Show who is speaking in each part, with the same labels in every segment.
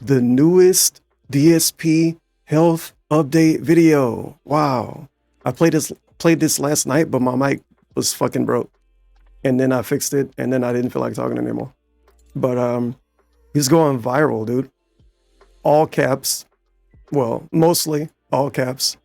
Speaker 1: the newest DSP health update video. Wow. I played this last night, but my mic was fucking broke. And then I fixed it, and then I didn't feel like talking anymore. But he's going viral, dude. All caps. Well, mostly all caps.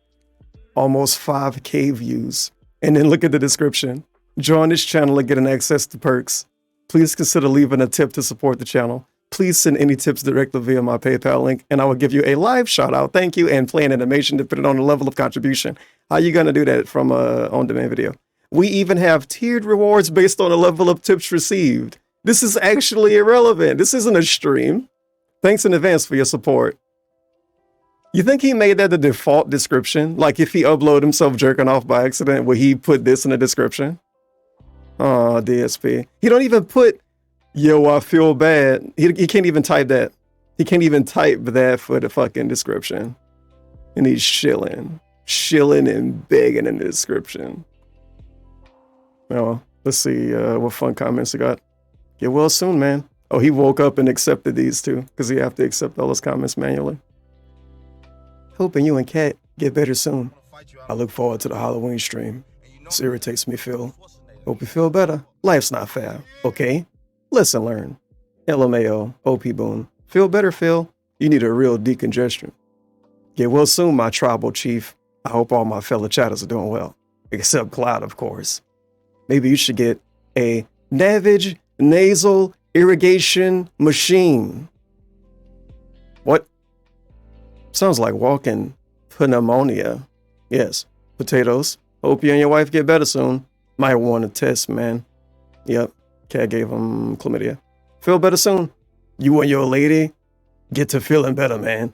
Speaker 1: Almost 5K views. And then look at the description. Join this channel and get an access to perks. Please consider leaving a tip to support the channel. Please send any tips directly via my PayPal link, and I will give you a live shout out, thank you, and play an animation depending on the level of contribution. How you gonna do that from a on-demand video? We even have tiered rewards based on the level of tips received. This is actually irrelevant. This isn't a stream. Thanks in advance for your support. You think he made that the default description? Like if he uploaded himself jerking off by accident, would he put this in the description? Oh, DSP. He don't even put, yo, I feel bad. He can't even type that. He can't even type that for the fucking description. And he's shilling and begging in the description. Oh, let's see what fun comments he got. Get well soon, man. Oh, he woke up and accepted these too, because he have to accept all his comments manually. Hoping you and Kat get better soon. I look forward to the Halloween stream. This irritates me, Phil. Hope you feel better. Life's not fair, okay? Lesson learned. LMAO, OP Boom. Feel better, Phil. You need a real decongestion. Get well soon, my tribal chief. I hope all my fellow chatters are doing well. Except Cloud, of course. Maybe you should get a Navage nasal irrigation machine. What? Sounds like walking pneumonia. Yes, potatoes. Hope you and your wife get better soon. Might want to test, man. Yep, Cat gave him chlamydia. Feel better soon. You and your lady get to feeling better, man.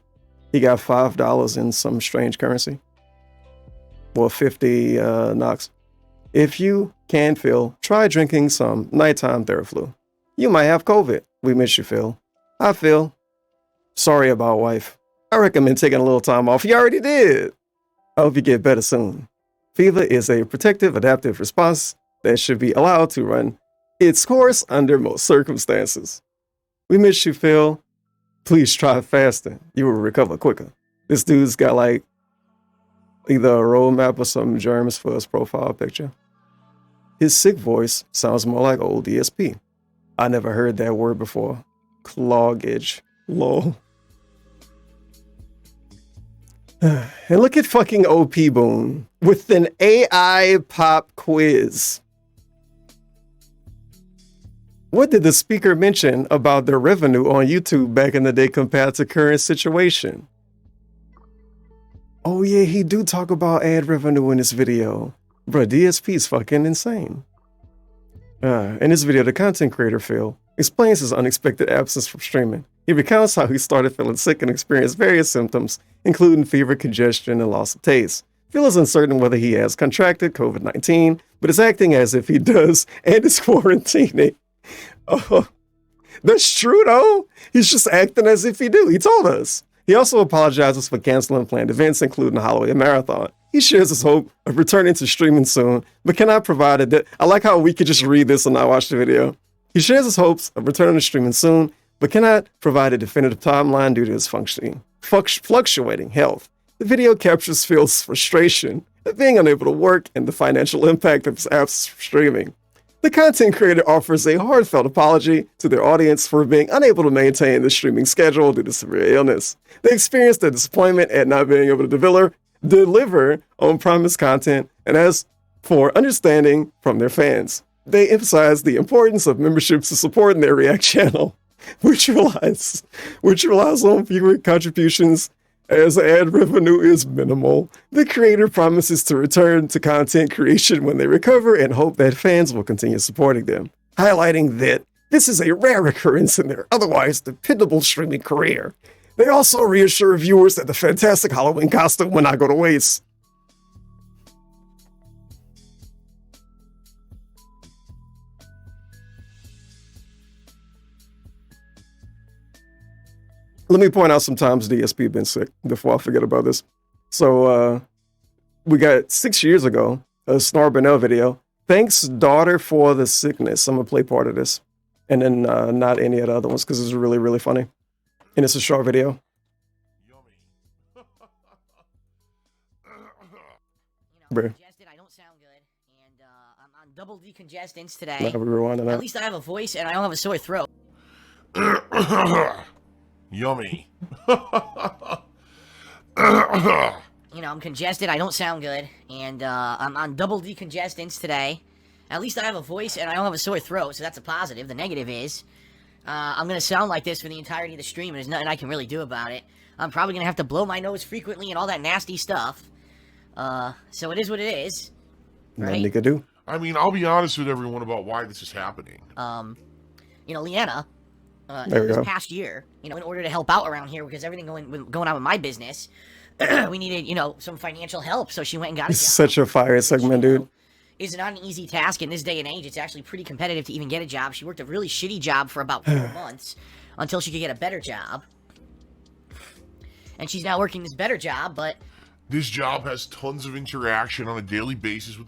Speaker 1: He got $5 in some strange currency. Well, 50 Nox. If you can, Phil, try drinking some nighttime Theraflu. You might have COVID. We miss you, Phil. Hi, Phil. Sorry about wife. I recommend taking a little time off. You already did. I hope you get better soon. Fever is a protective, adaptive response that should be allowed to run its course under most circumstances. We miss you, Phil. Please try fasting. You will recover quicker. This dude's got like either a roadmap or some germs for his profile picture. His sick voice sounds more like old DSP. I never heard that word before. Cloggage. Lol. And look at fucking OP Boom with an AI pop quiz. What did the speaker mention about their revenue on YouTube back in the day compared to current situation? Oh yeah, he do talk about ad revenue in this video. Bruh, DSP is fucking insane. In this video, the content creator, Phil, explains his unexpected absence from streaming. He recounts how he started feeling sick and experienced various symptoms, including fever, congestion, and loss of taste. Phil is uncertain whether he has contracted COVID-19, but is acting as if he does and is quarantining. Oh, that's true though. He's just acting as if he do. He told us. He also apologizes for canceling planned events, including the Halloween Marathon. He shares his hope of returning to streaming soon, but cannot provide it. I like how we could just read this and not watch the video. He shares his hopes of returning to streaming soon, but cannot provide a definitive timeline due to his fluctuating health. The video captures Phil's frustration at being unable to work and the financial impact of his absence from streaming. The content creator offers a heartfelt apology to their audience for being unable to maintain the streaming schedule due to severe illness. They experienced a disappointment at not being able to deliver on promised content, and as for understanding from their fans, they emphasize the importance of memberships to supporting their React channel, which relies on viewer contributions as ad revenue is minimal. The creator promises to return to content creation when they recover and hope that fans will continue supporting them, highlighting that this is a rare occurrence in their otherwise dependable streaming career. They also reassure viewers that the fantastic Halloween costume will not go to waste. Let me point out sometimes DSP been sick before I forget about this. So we got 6 years ago, a Snor Bernell video. Thanks, daughter, for the sickness. I'm gonna play part of this. And then not any of the other ones because it's really, really funny. And it's a short video. Bro.
Speaker 2: Congested, I don't sound good, and I'm on double decongestants today.
Speaker 1: Nah, we were winding
Speaker 2: At
Speaker 1: up.
Speaker 2: least I have a voice, and I don't have a sore throat.
Speaker 3: Yummy.
Speaker 2: You know, I'm congested, I don't sound good, and I'm on double decongestants today. At least I have a voice, and I don't have a sore throat, so that's a positive. The negative is, I'm gonna sound like this for the entirety of the stream, and there's nothing I can really do about it. I'm probably gonna have to blow my nose frequently and all that nasty stuff. So it is what it is. Right?
Speaker 1: Nothing you could do.
Speaker 3: I mean, I'll be honest with everyone about why this is happening.
Speaker 2: You know, Leanna,
Speaker 1: There we
Speaker 2: this
Speaker 1: go.
Speaker 2: past year, you know, in order to help out around here, because everything going on with my business, we needed, you know, some financial help, so she went and got a job.
Speaker 1: Such a fire segment, dude.
Speaker 2: Is not an easy task in this day and age. It's actually pretty competitive to even get a job. She worked a really shitty job for about 4 months until she could get a better job. And she's now working this better job, but...
Speaker 3: This job has tons of interaction on a daily basis with...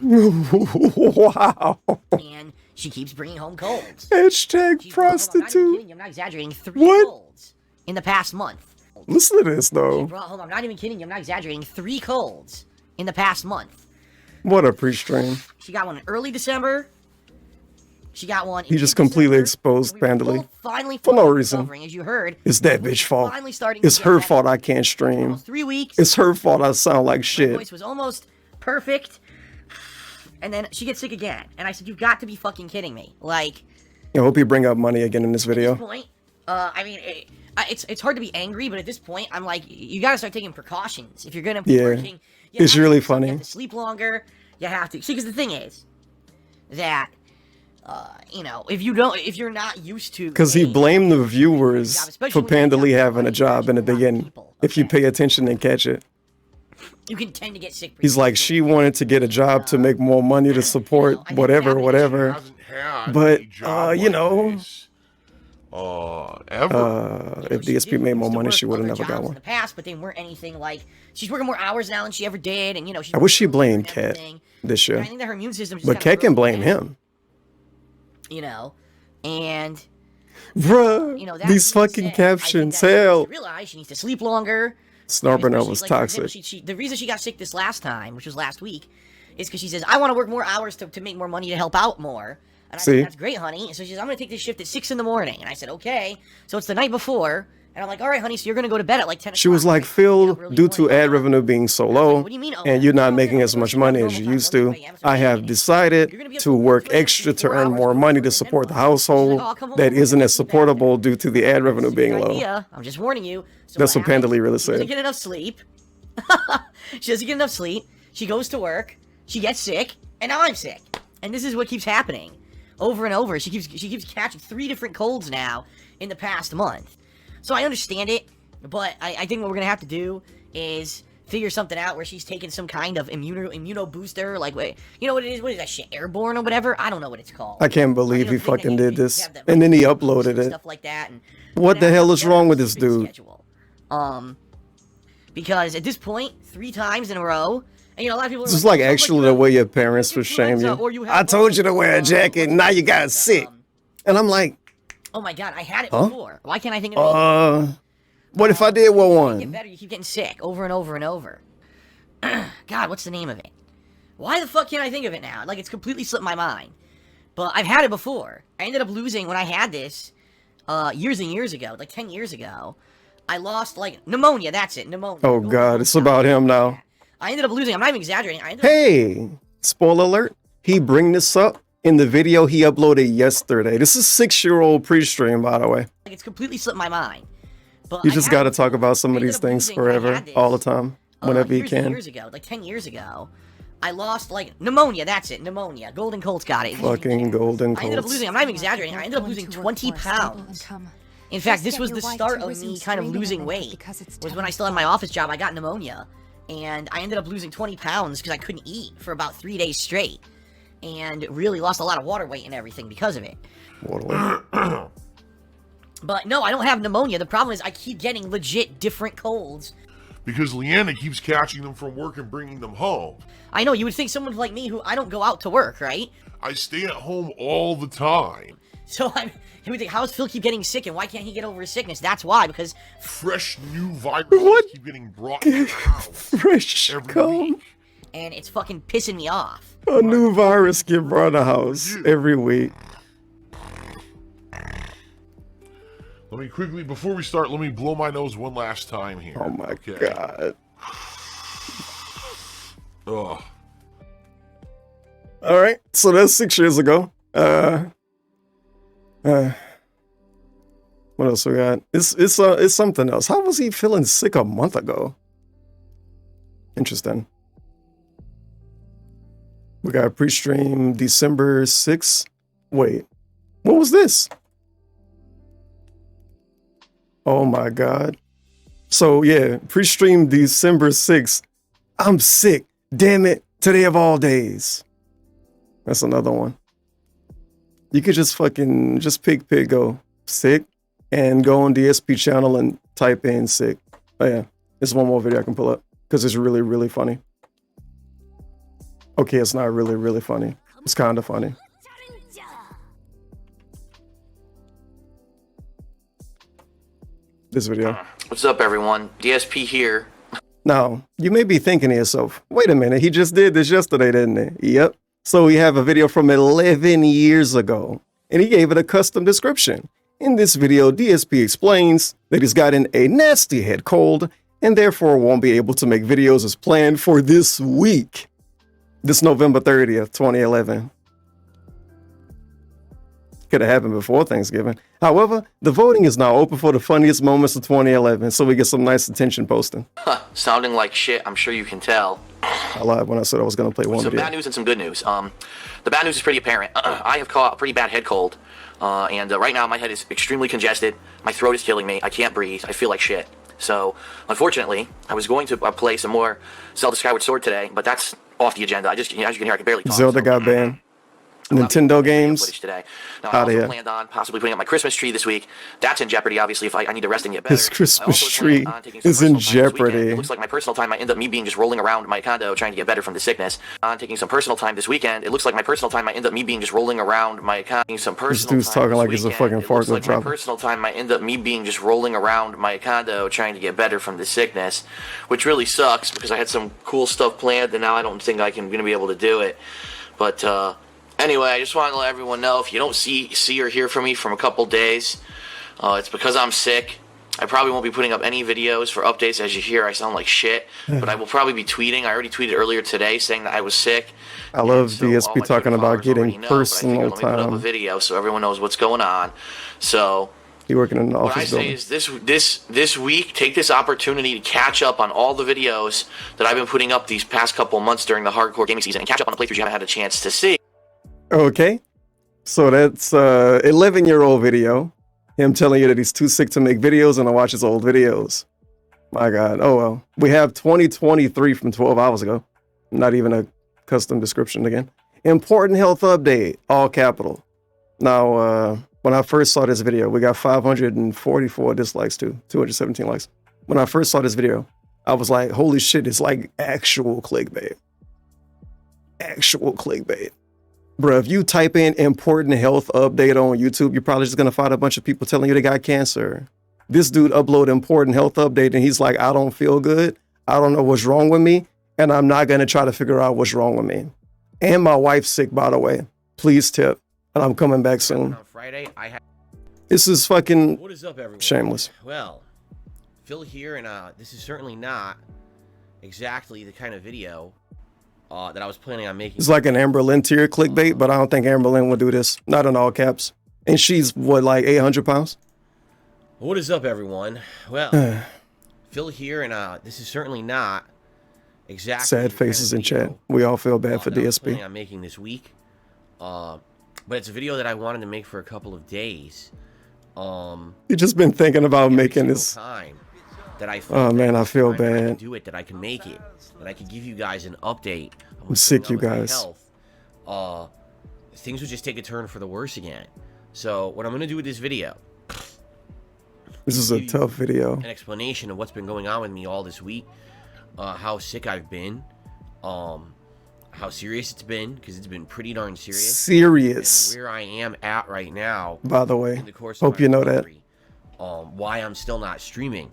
Speaker 1: Wow.
Speaker 2: And she keeps bringing home colds.
Speaker 1: Hashtag
Speaker 2: She's
Speaker 1: prostitute.
Speaker 2: I'm not exaggerating, 3
Speaker 1: What?
Speaker 2: colds in the past month.
Speaker 1: Listen to this,
Speaker 2: She
Speaker 1: though.
Speaker 2: brought home, I'm not even kidding you, I'm not exaggerating, 3 colds in the past month.
Speaker 1: What a pre-stream.
Speaker 2: She got one in early December. She got one.
Speaker 1: He just completely exposed Pandally.
Speaker 2: Finally,
Speaker 1: For no reason.
Speaker 2: as you heard.
Speaker 1: It's that bitch fault.
Speaker 2: Finally starting.
Speaker 1: It's her fault I can't stream.
Speaker 2: Almost 3 weeks.
Speaker 1: It's her fault I sound like
Speaker 2: My
Speaker 1: shit.
Speaker 2: voice was almost perfect, and then she gets sick again. And I said, "You've got to be fucking kidding me!" Like,
Speaker 1: I hope you bring up money again in this
Speaker 2: at this
Speaker 1: video.
Speaker 2: point, I mean, it's hard to be angry, but at this point, I'm like, you got to start taking precautions if you're gonna be
Speaker 1: Yeah.
Speaker 2: working.
Speaker 1: It's really
Speaker 2: You
Speaker 1: funny.
Speaker 2: have to sleep longer. You have to see, because the thing is that. You know, if you're not used to...
Speaker 1: Because he blamed the viewers for Pandally having a job in the beginning. If you pay attention and catch it.
Speaker 2: You can tend to get sick.
Speaker 1: He's like, she wanted to get a job to make more money to support whatever, whatever.
Speaker 3: Hasn't had
Speaker 1: But,
Speaker 3: a job
Speaker 1: you
Speaker 3: like
Speaker 1: know,
Speaker 3: this, ever.
Speaker 1: if DSP made more money, she would have never got
Speaker 2: in
Speaker 1: one.
Speaker 2: the past, but they weren't anything like... She's working more hours now than she ever did, and, you know... She's
Speaker 1: I wish she
Speaker 2: working
Speaker 1: blamed
Speaker 2: and
Speaker 1: Kat
Speaker 2: everything.
Speaker 1: this
Speaker 2: And I
Speaker 1: year.
Speaker 2: think that her immune system...
Speaker 1: But Kat can blame him.
Speaker 2: You know, and...
Speaker 1: Bruh,
Speaker 2: You know, that
Speaker 1: these
Speaker 2: being
Speaker 1: fucking
Speaker 2: said,
Speaker 1: captions,
Speaker 2: I think that she needs
Speaker 1: hell.
Speaker 2: to realize she needs to sleep longer.
Speaker 1: Snarburner
Speaker 2: Especially,
Speaker 1: was
Speaker 2: like, for example,
Speaker 1: toxic.
Speaker 2: the reason she got sick this last time, which was last week, is because she says, I want to work more hours to make more money to help out more. And I
Speaker 1: See?
Speaker 2: said, that's great, honey. And so she says, I'm going to take this shift at 6 in the morning. And I said, okay. So it's the night before. And I'm like, all right, honey, so you're going to go to bed at like 10 o'clock.
Speaker 1: She was like,
Speaker 2: Right?
Speaker 1: Phil,
Speaker 2: Really
Speaker 1: due to
Speaker 2: annoying.
Speaker 1: ad revenue being so
Speaker 2: What
Speaker 1: low,
Speaker 2: do you mean, oh,
Speaker 1: and you're not
Speaker 2: I'm
Speaker 1: making
Speaker 2: gonna
Speaker 1: as
Speaker 2: go
Speaker 1: much
Speaker 2: to
Speaker 1: money
Speaker 2: normal
Speaker 1: as you
Speaker 2: time,
Speaker 1: used to,
Speaker 2: Monday, Wednesday,
Speaker 1: I have
Speaker 2: Friday.
Speaker 1: decided
Speaker 2: You're gonna be up
Speaker 1: to
Speaker 2: till
Speaker 1: work
Speaker 2: 4
Speaker 1: extra to
Speaker 2: 4
Speaker 1: earn
Speaker 2: hours
Speaker 1: more
Speaker 2: before
Speaker 1: money
Speaker 2: work
Speaker 1: to
Speaker 2: and
Speaker 1: support the
Speaker 2: then work.
Speaker 1: household
Speaker 2: She's like, "Oh, come home,
Speaker 1: that
Speaker 2: we'll
Speaker 1: isn't
Speaker 2: get
Speaker 1: as
Speaker 2: you back."
Speaker 1: supportable due to the ad revenue being low.
Speaker 2: Idea. I'm just warning you. So
Speaker 1: That's what
Speaker 2: happens?
Speaker 1: Pandally really
Speaker 2: She doesn't
Speaker 1: said.
Speaker 2: get enough sleep. She doesn't get enough sleep. She goes to work. She gets sick, and now I'm sick. And this is what keeps happening, over and over. She keeps catching 3 different colds now in the past month. So I understand it, but I think what we're gonna have to do is figure something out where she's taking some kind of immuno booster, like, wait, you know what it is? What is that shit? Airborne or whatever? I don't know what it's called.
Speaker 1: I can't believe he
Speaker 2: You know, the thing
Speaker 1: fucking
Speaker 2: that
Speaker 1: did
Speaker 2: you
Speaker 1: this.
Speaker 2: have that
Speaker 1: And then he
Speaker 2: boost
Speaker 1: uploaded
Speaker 2: and
Speaker 1: it.
Speaker 2: Stuff like that. And
Speaker 1: What the hell is wrong with this
Speaker 2: better
Speaker 1: dude?
Speaker 2: schedule. Because at this point, 3 times in a row, and you know, a lot of people are
Speaker 1: This is like
Speaker 2: "Oh, sounds
Speaker 1: actually
Speaker 2: you
Speaker 1: the
Speaker 2: have
Speaker 1: way your parents would shame
Speaker 2: influenza or
Speaker 1: you.
Speaker 2: have
Speaker 1: I told you to wear a
Speaker 2: both."
Speaker 1: jacket, now you got sick. And I'm like,
Speaker 2: Oh my god, I had it
Speaker 1: Huh?
Speaker 2: before. Why can't I think of it?
Speaker 1: what if I did wear
Speaker 2: You get
Speaker 1: one?
Speaker 2: better, you keep getting sick over and over and over. God, what's the name of it? Why the fuck can't I think of it now? Like, it's completely slipped my mind. But I've had it before. I ended up losing when I had this years and years ago, like 10 years ago. I lost, like, pneumonia, that's it, pneumonia.
Speaker 1: Oh god, it's about him now.
Speaker 2: I ended up losing, I'm not even exaggerating. I ended up
Speaker 1: Hey, spoiler alert. He bring this up in the video he uploaded yesterday. This is 6-year-old pre-stream, by the way.
Speaker 2: like, it's completely slipped my mind. But
Speaker 1: You
Speaker 2: I
Speaker 1: just
Speaker 2: had
Speaker 1: got to
Speaker 2: it
Speaker 1: talk
Speaker 2: before.
Speaker 1: about some
Speaker 2: I
Speaker 1: of
Speaker 2: ended
Speaker 1: these
Speaker 2: up
Speaker 1: things
Speaker 2: losing when I
Speaker 1: forever,
Speaker 2: had this,
Speaker 1: all the time, whenever you
Speaker 2: years and
Speaker 1: can.
Speaker 2: years ago, like 10 years ago, I lost, like, pneumonia, that's it, pneumonia. Golden Colts got it.
Speaker 1: Fucking golden
Speaker 2: I ended up
Speaker 1: Colts.
Speaker 2: losing, I'm not even exaggerating, I ended up losing 20 pounds. In fact, this was the start of me kind of losing weight. Was when I still had my office job, I got pneumonia. And I ended up losing 20 pounds because I couldn't eat for about 3 days straight. And really lost a lot of water weight and everything because of it.
Speaker 1: Waterway.
Speaker 2: But no, I don't have pneumonia. The problem is I keep getting legit different colds.
Speaker 3: Because Leanna keeps catching them from work and bringing them home.
Speaker 2: I know, you would think someone like me who I don't go out to work, right?
Speaker 3: I stay at home all the time.
Speaker 2: So he would think, how does Phil keep getting sick, and why can't he get over his sickness? That's why, because
Speaker 3: Fresh new viruses
Speaker 1: What?
Speaker 3: keep getting brought to the house
Speaker 1: Fresh
Speaker 3: every
Speaker 1: come.
Speaker 3: week.
Speaker 2: and it's fucking pissing me off.
Speaker 1: A new virus get brought to the house every week.
Speaker 3: Let me quickly, before we start, let me blow my nose one last time here.
Speaker 1: Oh my
Speaker 3: Okay.
Speaker 1: god.
Speaker 3: Ugh.
Speaker 1: All right, so that's 6 years ago. What else we got? It's something else. How was he feeling sick a month ago? Interesting. We got pre-stream December 6th. Wait, what was this? Oh my god. So yeah, pre-stream December 6th. I'm sick. Damn it. Today of all days. That's another one. You could just pick go sick and go on DSP channel and type in sick. Oh yeah, there's one more video I can pull up because it's really, really funny. Okay, it's not really, really funny. It's kind of funny. This video.
Speaker 4: What's up, everyone? DSP here.
Speaker 1: Now, you may be thinking to yourself, wait a minute, he just did this yesterday, didn't he? Yep. So we have a video from 11 years ago, and he gave it a custom description. In this video, DSP explains that he's gotten a nasty head cold and therefore won't be able to make videos as planned for this week. This November 30th, 2011. Could have happened before Thanksgiving. However, the voting is now open for the funniest moments of 2011, so we get some nice attention posting.
Speaker 4: Sounding like shit, I'm sure you can tell.
Speaker 1: I lied when I said I was going to play one
Speaker 4: Some
Speaker 1: video.
Speaker 4: bad news and some good news. The bad news is pretty apparent. I have caught a pretty bad head cold, and right now my head is extremely congested. My throat is killing me. I can't breathe. I feel like shit. So, unfortunately, I was going to play some more Zelda Skyward Sword today, but that's off the agenda. As you can hear, I can barely talk.
Speaker 1: Zelda got banned. Nintendo games.
Speaker 4: Today. Now, I also planned on possibly putting up my Christmas tree this week. That's in jeopardy, obviously, if I need to rest and get better.
Speaker 1: His Christmas tree is in jeopardy.
Speaker 4: It looks like my personal time might end up me being just rolling around my condo trying to get better from the sickness. On taking some personal time this weekend, it looks like my personal time might end up me being just rolling around my condo. Some personal
Speaker 1: This dude's talking like he's a fucking fart
Speaker 4: like my
Speaker 1: drop.
Speaker 4: personal time might end up me being just rolling around my condo trying to get better from the sickness, which really sucks because I had some cool stuff planned and now I don't think I'm going to be able to do it. But, anyway, I just want to let everyone know if you don't see or hear from me from a couple days, it's because I'm sick. I probably won't be putting up any videos for updates. As you hear, I sound like shit, but I will probably be tweeting. I already tweeted earlier today saying that I was sick.
Speaker 1: I love DSP talking about getting personal
Speaker 4: Put up a
Speaker 1: time.
Speaker 4: video so everyone knows what's going on. So
Speaker 1: He working in the
Speaker 4: what I
Speaker 1: office
Speaker 4: say
Speaker 1: building.
Speaker 4: is this week, take this opportunity to catch up on all the videos that I've been putting up these past couple months during the hardcore gaming season and catch up on the playthroughs you haven't had a chance to see.
Speaker 1: Okay, so that's 11-year-old video. Him telling you that he's too sick to make videos and to watch his old videos. My God. Oh well. We have 2023 from 12 hours ago. Not even a custom description again. Important health update, all capital. Now, when I first saw this video, we got 544 dislikes too, 217 likes. When I first saw this video, I was like, holy shit, it's like actual clickbait. Actual clickbait. Bro, if you type in important health update on YouTube, you're probably just going to find a bunch of people telling you they got cancer. This dude uploaded important health update and he's like, I don't feel good. I don't know what's wrong with me. And I'm not going to try to figure out what's wrong with me. And my wife's sick, by the way. Please tip. And I'm coming back soon.
Speaker 5: On Friday,
Speaker 1: This is fucking
Speaker 5: What is up, everyone?
Speaker 1: shameless.
Speaker 5: Well, Phil here, and this is certainly not exactly the kind of video that I was planning on making.
Speaker 1: It's like an Amber Lynn tier clickbait, but I don't think Amber Lynn would do this. Not in all caps. And she's, what, like 800 pounds?
Speaker 5: What is up, everyone? Well, Phil here, and this is certainly not exactly
Speaker 1: Sad
Speaker 5: the kind
Speaker 1: faces
Speaker 5: of
Speaker 1: in chat.
Speaker 5: video,
Speaker 1: We all feel bad for
Speaker 5: that I was planning
Speaker 1: DSP.
Speaker 5: on making this week. But it's a video that I wanted to make for a couple of days.
Speaker 1: You just been thinking about making this.
Speaker 5: Time that I
Speaker 1: Oh man, I feel
Speaker 5: I can
Speaker 1: bad.
Speaker 5: do it, that I can make it, that I can give you guys an update. On
Speaker 1: I'm
Speaker 5: what's
Speaker 1: sick,
Speaker 5: going
Speaker 1: you
Speaker 5: on with my
Speaker 1: guys.
Speaker 5: health. Things would just take a turn for the worse again. So what I'm gonna do with this video,
Speaker 1: This is a tough video.
Speaker 5: an explanation of what's been going on with me all this week, how sick I've been. how serious it's been, because it's been pretty darn serious.
Speaker 1: Serious.
Speaker 5: And where I am at right now,
Speaker 1: By the way,
Speaker 5: in the course of
Speaker 1: hope
Speaker 5: my
Speaker 1: you know that.
Speaker 5: recovery, why I'm still not streaming,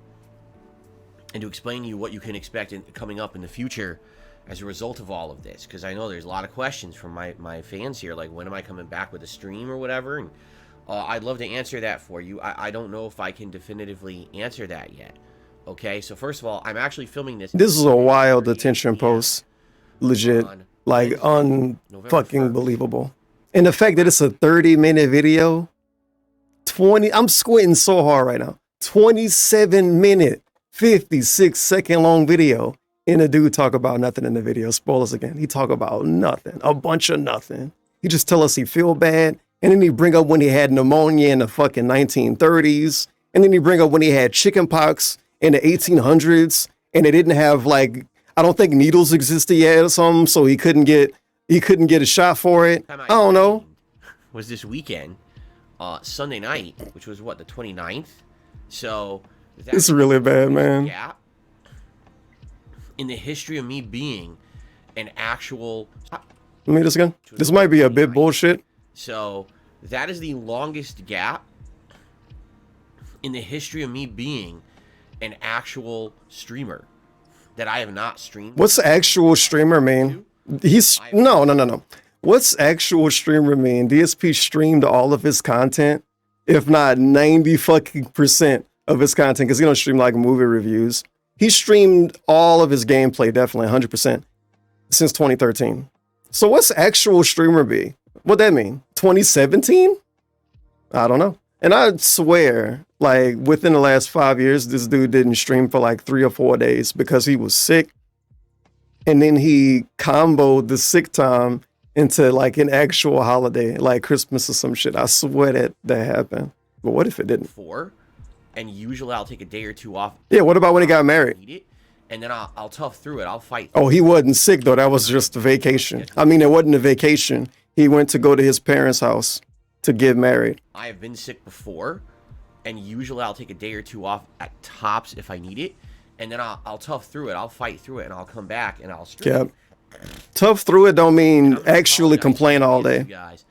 Speaker 5: and to explain to you what you can expect coming up in the future as a result of all of this, because I know there's a lot of questions from my fans here, like when am I coming back with a stream or whatever, and I'd love to answer that for you. I don't know if I can definitively answer that yet. Okay, so first of all, I'm actually filming this.
Speaker 1: This is a wild attention post. Legit. Like, fucking believable. And the fact that it's a 30-minute video, I'm squinting so hard right now. 27-minute, 56-second long video. And a dude talk about nothing in the video. Spoilers again. He talk about nothing. A bunch of nothing. He just tell us he feel bad. And then he bring up when he had pneumonia in the fucking 1930s. And then he bring up when he had chicken pox in the 1800s. And they didn't have, like, I don't think needles existed yet or something, so he couldn't get a shot for it. I don't know.
Speaker 5: Was this weekend, Sunday night, which was what, the 29th? So
Speaker 1: it's really bad, man.
Speaker 5: Yeah. In the history of me being an actual.
Speaker 1: Let me read this again. This might be a bit bullshit.
Speaker 5: So that is the longest gap in the history of me being an actual streamer that I have not streamed.
Speaker 1: What's actual streamer mean? No. What's actual streamer mean? DSP streamed all of his content, if not 90% of his content, because he don't stream like movie reviews. He streamed all of his gameplay, definitely 100%, since 2013. So what's actual streamer be? What that mean? 2017? I don't know. And I swear, like, within the last 5 years, this dude didn't stream for like 3 or 4 days because he was sick. And then he comboed the sick time into like an actual holiday, like Christmas or some shit. I swear that happened. But what if it didn't?
Speaker 5: And usually I'll take a day or two off.
Speaker 1: Yeah, what about when he got married?
Speaker 5: And then I'll tough through it. I'll fight.
Speaker 1: Oh, he wasn't sick though. That was just a vacation. I mean, it wasn't a vacation. He went to go to his parents' house to get married.
Speaker 5: I have been sick before, and usually I'll take a day or two off at tops if I need it, and then I'll tough through it. I'll fight through it, and I'll come back and I'll stream.
Speaker 1: Yeah, tough through it don't mean actually complain all day.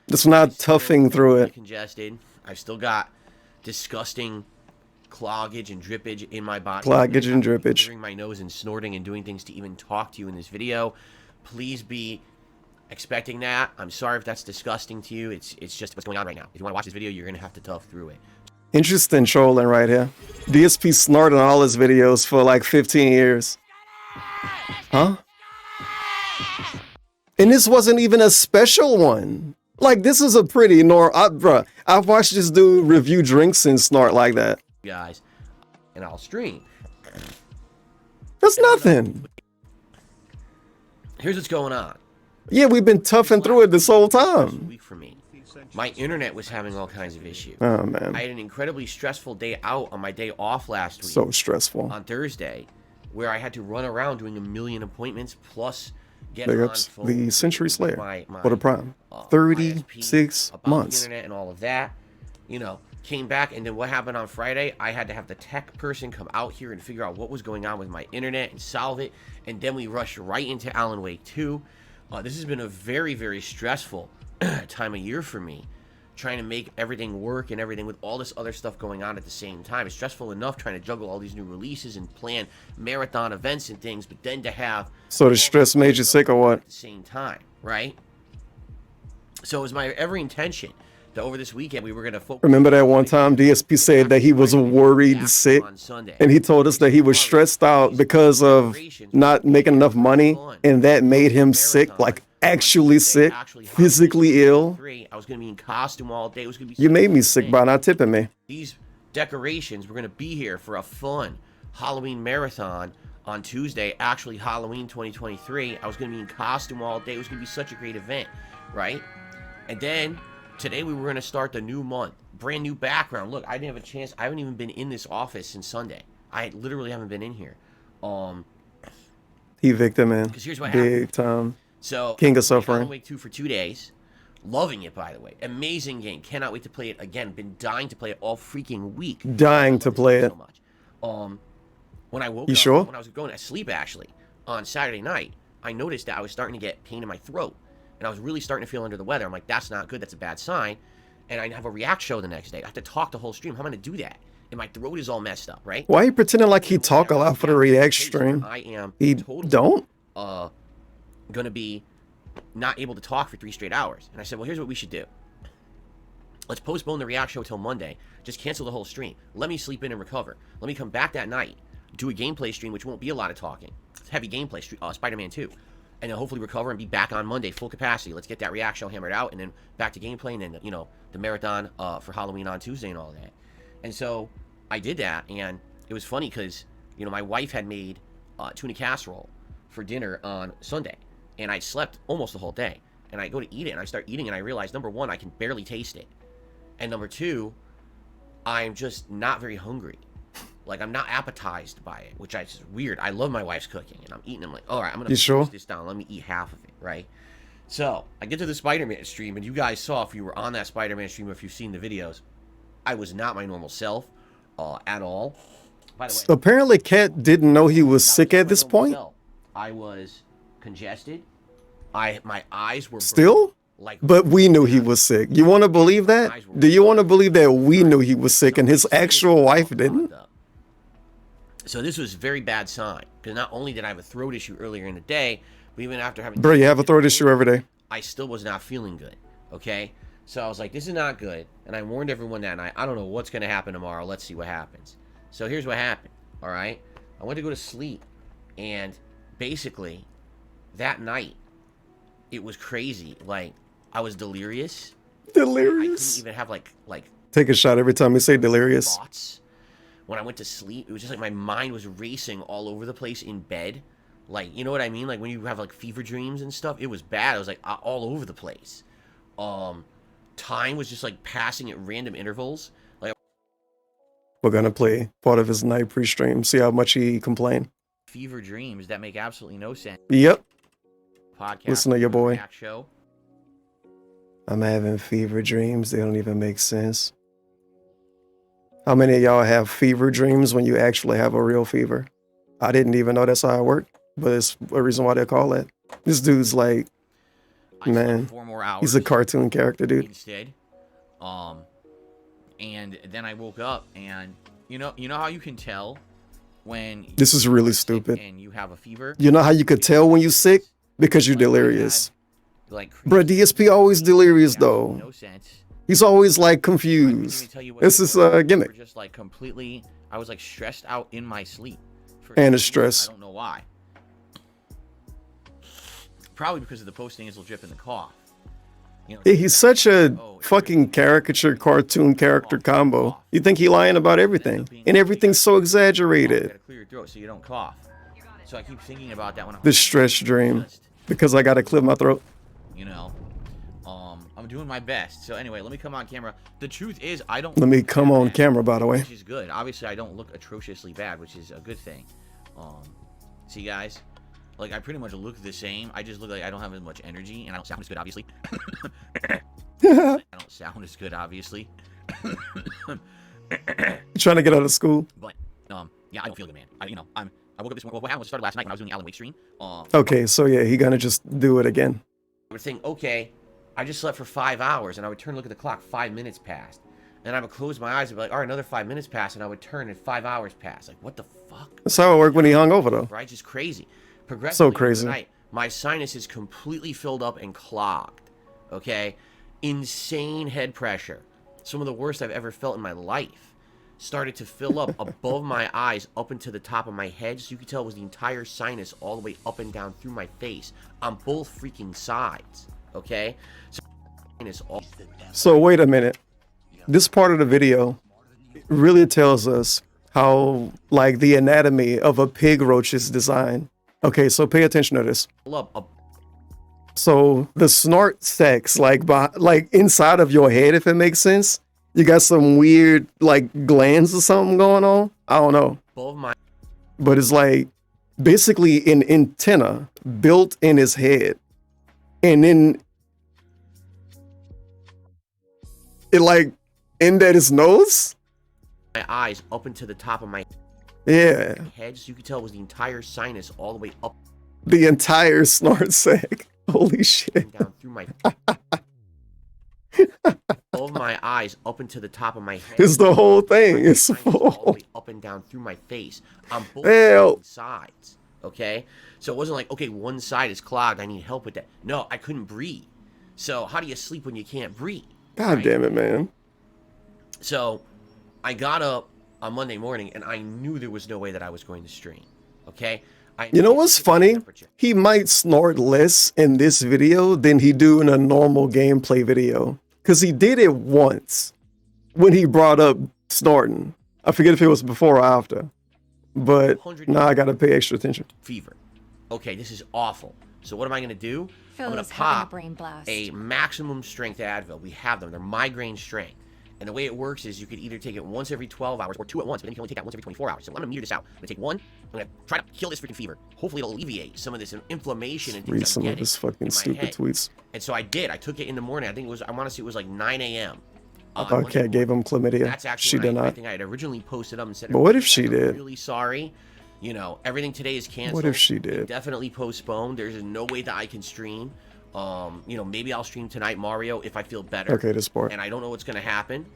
Speaker 1: It's not toughing through it.
Speaker 5: Congested. I've still got disgusting cloggage and drippage in my body.
Speaker 1: Cloggage and drippage.
Speaker 5: Clearing my nose and snorting and doing things to even talk to you in this video. Please be expecting that. I'm sorry if that's disgusting to you. It's just what's going on right now. If you want to watch this video, you're gonna have to tough through it.
Speaker 1: Interesting trolling right here. DSP snorted on all his videos for like 15 years. Huh? And this wasn't even a special one. Like, this is a pretty bruh. I've watched this dude review drinks and snort like that.
Speaker 5: Guys, and I'll stream.
Speaker 1: That's nothing.
Speaker 5: Here's what's going on.
Speaker 1: Yeah, we've been toughing through it this whole time.
Speaker 5: Week for me. My internet was having all kinds of issues.
Speaker 1: Oh, man.
Speaker 5: I had an incredibly stressful day out on my day off last week.
Speaker 1: So stressful.
Speaker 5: On Thursday, where I had to run around doing a million appointments, plus get
Speaker 1: Big
Speaker 5: on
Speaker 1: ups,
Speaker 5: phone
Speaker 1: the Century Slayer for the Prime.
Speaker 5: ISP
Speaker 1: 36
Speaker 5: about
Speaker 1: months.
Speaker 5: The internet and all of that, came back, and then what happened on Friday? I had to have the tech person come out here and figure out what was going on with my internet and solve it, and then we rushed right into Alan Wake 2. This has been a very, very stressful time of year for me, trying to make everything work and everything with all this other stuff going on at the same time. It's stressful enough trying to juggle all these new releases and plan marathon events and things, but then to have...
Speaker 1: So the stress made you sick or what?
Speaker 5: At the same time, right? So it was my every intention that over this weekend we were going to focus...
Speaker 1: Remember that one time DSP said that he was worried sick, and he told us that he was stressed out because of not making enough money, and that made him sick, like actually sick, physically ill.
Speaker 5: I was going to be in costume all day. It was going to be...
Speaker 1: You made me sick by not tipping me.
Speaker 5: These decorations were going to be here for a fun Halloween marathon on Tuesday, actually Halloween 2023. I was going to be in costume all day. It was going to be such a great event, right? And then today we were going to start the new month. Brand new background. Look, I didn't have a chance. I haven't even been in this office since Sunday. I literally haven't been in here.
Speaker 1: He victim, man.
Speaker 5: Because here's what
Speaker 1: Big
Speaker 5: happened.
Speaker 1: time.
Speaker 5: So,
Speaker 1: King of Suffering.
Speaker 5: Alan Wake 2 for 2 days. Loving it, by the way. Amazing game. Cannot wait to play it again. Been dying to play it all freaking week.
Speaker 1: Dying to play it.
Speaker 5: So much. When I woke
Speaker 1: you
Speaker 5: up,
Speaker 1: sure?
Speaker 5: when I was going to sleep, actually, on Saturday night, I noticed that I was starting to get pain in my throat. And I was really starting to feel under the weather. I'm like, that's not good. That's a bad sign. And I have a react show the next day. I have to talk the whole stream. How am I going to do that? And my throat is all messed up, right?
Speaker 1: Why are you pretending like he talk a lot for the react stream?
Speaker 5: I am
Speaker 1: He
Speaker 5: totally,
Speaker 1: don't?
Speaker 5: going to be not able to talk for 3 straight hours. And I said, well, here's what we should do. Let's postpone the react show till Monday. Just cancel the whole stream. Let me sleep in and recover. Let me come back that night, do a gameplay stream, which won't be a lot of talking. It's heavy gameplay, Spider-Man 2. And then hopefully recover and be back on Monday, full capacity. Let's get that react show hammered out, and then back to gameplay, and then, you know, the marathon for Halloween on Tuesday and all that. And so I did that, and it was funny because, you know, my wife had made tuna casserole for dinner on Sunday, and I slept almost the whole day. And I go to eat it, and I start eating, and I realize, number one, I can barely taste it. And number two, I'm just not very hungry. Like, I'm not appetized by it, which is weird. I love my wife's cooking, and I'm eating. I'm like, all right, I'm going to push this down. Let me eat half of it, right? So I get to the Spider-Man stream, and you guys saw, if you were on that Spider-Man stream, or if you've seen the videos, I was not my normal self at all. By the way,
Speaker 1: apparently Cat didn't know he was sick at this point.
Speaker 5: I was congested. My eyes were
Speaker 1: still?
Speaker 5: Like,
Speaker 1: but we knew he was sick. You want to believe that? Do you want to believe that we knew he was sick and his actual wife didn't?
Speaker 5: So this was a very bad sign, because not only did I have a throat issue earlier in the day, but even after having...
Speaker 1: Bro, you have a throat issue every day.
Speaker 5: I still was not feeling good, okay? So I was like, this is not good, and I warned everyone that night. I don't know what's going to happen tomorrow. Let's see what happens. So here's what happened, all right? I went to go to sleep, and basically, that night, it was crazy. Like, I was delirious.
Speaker 1: Delirious?
Speaker 5: I couldn't even have, like...
Speaker 1: Take a shot every time you say delirious.
Speaker 5: Thoughts. When I went to sleep, it was just like my mind was racing all over the place in bed. Like, you know what I mean? Like when you have like fever dreams and stuff, it was bad. It was like all over the place. Time was just like passing at random intervals. Like,
Speaker 1: we're gonna play part of his night pre-stream, see how much he complained.
Speaker 6: Fever dreams that make absolutely no sense.
Speaker 1: Yep.
Speaker 5: Podcast.
Speaker 1: Listen to your boy.
Speaker 5: Show.
Speaker 1: I'm having fever dreams. They don't even make sense. How many of y'all have fever dreams when you actually have a real fever? I didn't even know that's how it worked, but it's a reason why they call it. This dude's like, man,
Speaker 6: 4 more hours
Speaker 1: he's a cartoon character, dude.
Speaker 6: instead. And then I woke up, and you know how you can tell when
Speaker 1: This is really
Speaker 6: you're sick
Speaker 1: stupid.
Speaker 6: and you have a fever.
Speaker 1: You know how you could tell when you're sick? Because you're delirious.
Speaker 6: Like,
Speaker 1: Bro, DSP always delirious though.
Speaker 6: No sense.
Speaker 1: He's always like
Speaker 6: I couldn't even
Speaker 1: confused.
Speaker 6: tell you what
Speaker 1: This
Speaker 6: it
Speaker 1: is
Speaker 6: was.
Speaker 1: a gimmick.
Speaker 6: Just like completely, I was like stressed out in my sleep.
Speaker 1: And it's stress.
Speaker 6: I don't know why. Probably because of the post-nasal drip and the cough. You know,
Speaker 1: He's such a fucking caricature cartoon character combo. You think he lying about everything. And everything's so
Speaker 6: you
Speaker 1: exaggerated.
Speaker 6: gotta clear your throat so you don't cough. So I keep thinking about that when I'm
Speaker 1: The stress dream. Because I gotta clear my throat.
Speaker 6: you know. I'm doing my best. So anyway, let me come on camera. The truth is, I don't.
Speaker 1: Let me
Speaker 6: look
Speaker 1: come
Speaker 6: that
Speaker 1: on
Speaker 6: bad,
Speaker 1: camera, by the way.
Speaker 6: which is good. Obviously, I don't look atrociously bad, which is a good thing. See, guys, like I pretty much look the same. I just look like I don't have as much energy, and I don't sound as good, obviously. I don't sound as good, obviously.
Speaker 1: Trying to get out of school.
Speaker 6: But yeah, I don't feel good, man. I woke up this morning. What happened was started last night when I was doing the Alan Wake stream.
Speaker 1: Okay, so yeah, he gonna just do it again.
Speaker 5: I would think, okay, I just slept for 5 hours, and I would turn and look at the clock, 5 minutes passed. Then I would close my eyes and be like, all right, another 5 minutes passed, and I would turn and 5 hours passed. Like, what the fuck?
Speaker 1: That's how it worked when he hung over though.
Speaker 5: Right? Just crazy. Progressively
Speaker 1: So
Speaker 5: over the
Speaker 1: crazy.
Speaker 5: night, my sinus is completely filled up and clogged. Okay? Insane head pressure. Some of the worst I've ever felt in my life. Started to fill up above my eyes, up into the top of my head, so you could tell it was the entire sinus all the way up and down through my face on both freaking sides. Okay?
Speaker 1: So wait a minute. This part of the video really tells us how like the anatomy of a pig roach is designed. Okay, so pay attention to this. So the snort sacs like inside of your head, if it makes sense. You got some weird like glands or something going on. I don't know.
Speaker 5: Above my
Speaker 1: But it's like basically an antenna built in his head. And then it like aimed at his nose?
Speaker 5: eyes up into the top of my
Speaker 1: Yeah.
Speaker 5: head, so you could tell it was the entire sinus all the way up.
Speaker 1: The entire snort sack. Holy shit.
Speaker 5: Down through my of my eyes up into the top of my head.
Speaker 1: It's the whole thing. It's
Speaker 5: All the
Speaker 1: full.
Speaker 5: way up and down through my face on both
Speaker 1: Hell.
Speaker 5: sides. Okay, so it wasn't like, okay, one side is clogged, I need help with that. No, I couldn't breathe. So how do you sleep when you can't breathe?
Speaker 1: God
Speaker 5: right?
Speaker 1: damn it, man.
Speaker 5: So I got up on Monday morning and I knew there was no way that I was going to stream. Okay,
Speaker 1: You know what's funny? He might snort less in this video than he do in a normal gameplay video. Because he did it once when he brought up snorting. I forget if it was before or after. But now I gotta pay extra attention.
Speaker 5: Fever. Okay, this is awful. So what am I gonna do?
Speaker 7: Phil
Speaker 5: I'm gonna
Speaker 7: is having a
Speaker 5: pop
Speaker 7: brain blast.
Speaker 5: a maximum strength Advil. We have them. They're migraine strength. And the way it works is you could either take it once every 12 hours or 2 at once, but then you can only take that once every 24 hours. So I'm gonna meter this out. I'm gonna take one. I'm gonna try to kill this freaking fever. Hopefully it'll alleviate some of this inflammation and
Speaker 1: Read
Speaker 5: things I'm
Speaker 1: some of
Speaker 5: getting
Speaker 1: his
Speaker 5: in
Speaker 1: fucking
Speaker 5: my
Speaker 1: stupid
Speaker 5: head.
Speaker 1: tweets.
Speaker 5: And so I did. I took it in the morning. I think it was, I want to say it was like 9 a.m.
Speaker 1: Okay, I gave him chlamydia.
Speaker 5: That's actually
Speaker 1: She
Speaker 5: when
Speaker 1: did
Speaker 5: I
Speaker 1: not.
Speaker 5: think I had originally posted up and said,
Speaker 1: But what if she
Speaker 5: I'm
Speaker 1: did?
Speaker 5: really sorry. You know, everything today is canceled.
Speaker 1: What if she did?
Speaker 5: Definitely postponed. There's no way that I can stream. You know, maybe I'll stream tonight Mario if I feel better.
Speaker 1: Okay, this part.
Speaker 5: And I don't know what's gonna happen.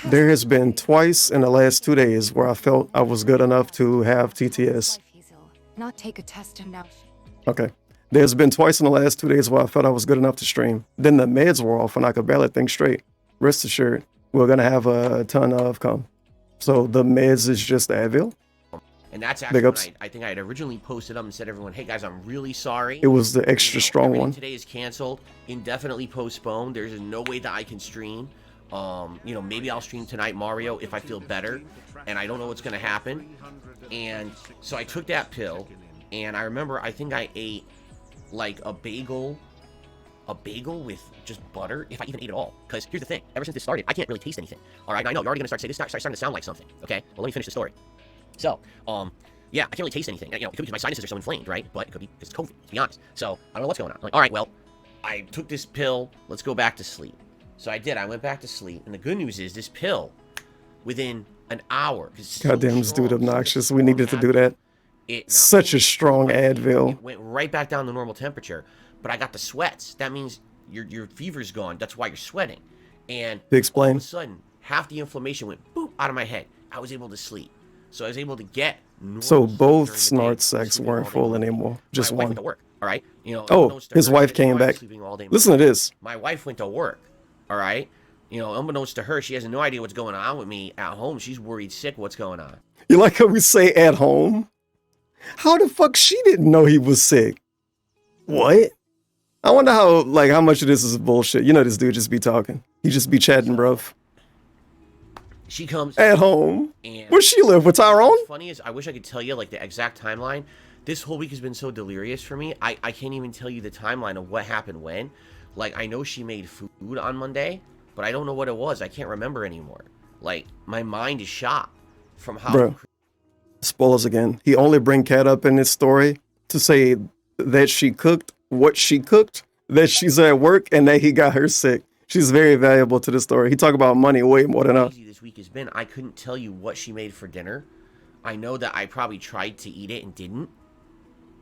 Speaker 1: There has been twice in the last 2 days where I felt I was good enough to have TTS.
Speaker 7: Not take a test and now.
Speaker 1: Okay. There's been twice in the last 2 days where I felt I was good enough to stream. Then the meds were off and I could barely think straight. Rest assured, we're going to have a ton of come. So the meds is just Advil?
Speaker 5: And that's actually
Speaker 1: Big
Speaker 5: when
Speaker 1: ups.
Speaker 5: I think I had originally posted up and said, everyone, hey guys, I'm really sorry.
Speaker 1: It was the extra strong
Speaker 5: everything
Speaker 1: one.
Speaker 5: Today is canceled, indefinitely postponed. There's no way that I can stream. You know, maybe I'll stream tonight Mario if I feel better, and I don't know what's gonna happen. And so I took that pill, and I remember I think I ate like a bagel with just butter, if I even ate it all. Because here's the thing: ever since this started, I can't really taste anything. All right, I know you're already gonna start to say this starting to sound like something. Okay, well let me finish the story. So, yeah, I can't really taste anything. You know, it could be because my sinuses are so inflamed, right? But it could be because it's COVID, to be honest. So I don't know what's going on. I'm like, all right, well, I took this pill. Let's go back to sleep. So I did. I went back to sleep. And the good news is this pill, within an hour.
Speaker 1: Goddamn, this dude obnoxious. We needed to do that.
Speaker 5: It
Speaker 1: Such a strong Advil.
Speaker 5: It went right back down to normal temperature. But I got the sweats. That means your fever's gone. That's why you're sweating. And
Speaker 1: Explain.
Speaker 5: all of a sudden, half the inflammation went boop out of my head. I was able to sleep. So I was able to get normal
Speaker 1: So
Speaker 5: sleep
Speaker 1: both
Speaker 5: during the
Speaker 1: snort
Speaker 5: day,
Speaker 1: sacks
Speaker 5: sleeping
Speaker 1: weren't
Speaker 5: all day
Speaker 1: full
Speaker 5: long.
Speaker 1: anymore. Just
Speaker 5: My wife
Speaker 1: one.
Speaker 5: went to work. All right. You know,
Speaker 1: Oh,
Speaker 5: unbeknownst to
Speaker 1: his
Speaker 5: her,
Speaker 1: wife
Speaker 5: I
Speaker 1: came
Speaker 5: was
Speaker 1: back.
Speaker 5: sleeping all day
Speaker 1: Listen to this.
Speaker 5: My wife went to work. All right. You know, unbeknownst to her, she has no idea what's going on with me at home. She's worried sick what's going on.
Speaker 1: You like how we say at home? How the fuck she didn't know he was sick? What? I wonder how much of this is bullshit. You know this dude just be talking. He just be chatting, bruv.
Speaker 5: She comes
Speaker 1: At home.
Speaker 5: and
Speaker 1: Where she live? With Tyrone?
Speaker 5: what's funny is I wish I could tell you like the exact timeline. This whole week has been so delirious for me. I can't even tell you the timeline of what happened when. Like I know she made food on Monday, but I don't know what it was. I can't remember anymore. Like my mind is shot from how
Speaker 1: Bro. Spoilers again. He only bring Kat up in this story to say that she cooked what she cooked, that she's at work, and that he got her sick. She's very valuable to the story. He talk about money way more than us.
Speaker 5: crazy this week has been. I couldn't tell you what she made for dinner. I know that I probably tried to eat it and didn't.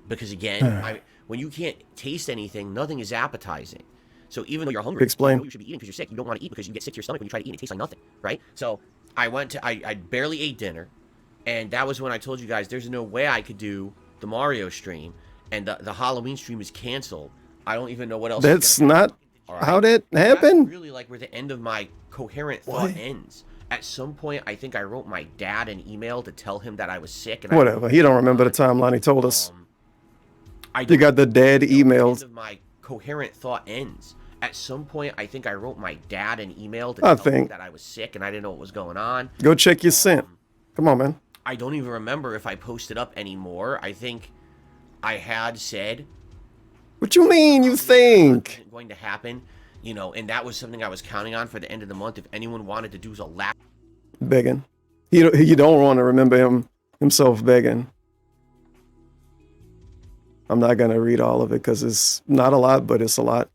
Speaker 5: Because again, when you can't taste anything, nothing is appetizing. So even though you're hungry,
Speaker 1: Explain.
Speaker 5: you know you should be eating because you're sick. You don't want to eat because you get sick to your stomach when you try to eat. It tastes like nothing, right? So I barely ate dinner, and that was when I told you guys there's no way I could do the Mario stream, and the Halloween stream is canceled. I don't even know what else.
Speaker 1: That's
Speaker 5: is gonna happen,
Speaker 1: not
Speaker 5: all right?
Speaker 1: how that
Speaker 5: That's
Speaker 1: happened.
Speaker 5: really like where the end of my coherent thought
Speaker 1: What?
Speaker 5: ends. At some point, I think I wrote my dad an email to tell him that I was sick. And
Speaker 1: Whatever. He don't remember the timeline he told us.
Speaker 5: I
Speaker 1: You got the dad
Speaker 5: know, the
Speaker 1: emails.
Speaker 5: end of my coherent thought ends. At some point, I think I wrote my dad an email to
Speaker 1: I
Speaker 5: tell him
Speaker 1: think.
Speaker 5: that I was sick and I didn't know what was going on.
Speaker 1: Go check your scent. Come on, man.
Speaker 5: I don't even remember if I posted up anymore. I think I had said
Speaker 1: What you mean you think?
Speaker 5: wasn't going to happen, you know, and that was something I was counting on for the end of the month. If anyone wanted to do a last
Speaker 1: Begging. You don't want to remember himself begging. I'm not going to read all of it because it's not a lot, but it's a lot.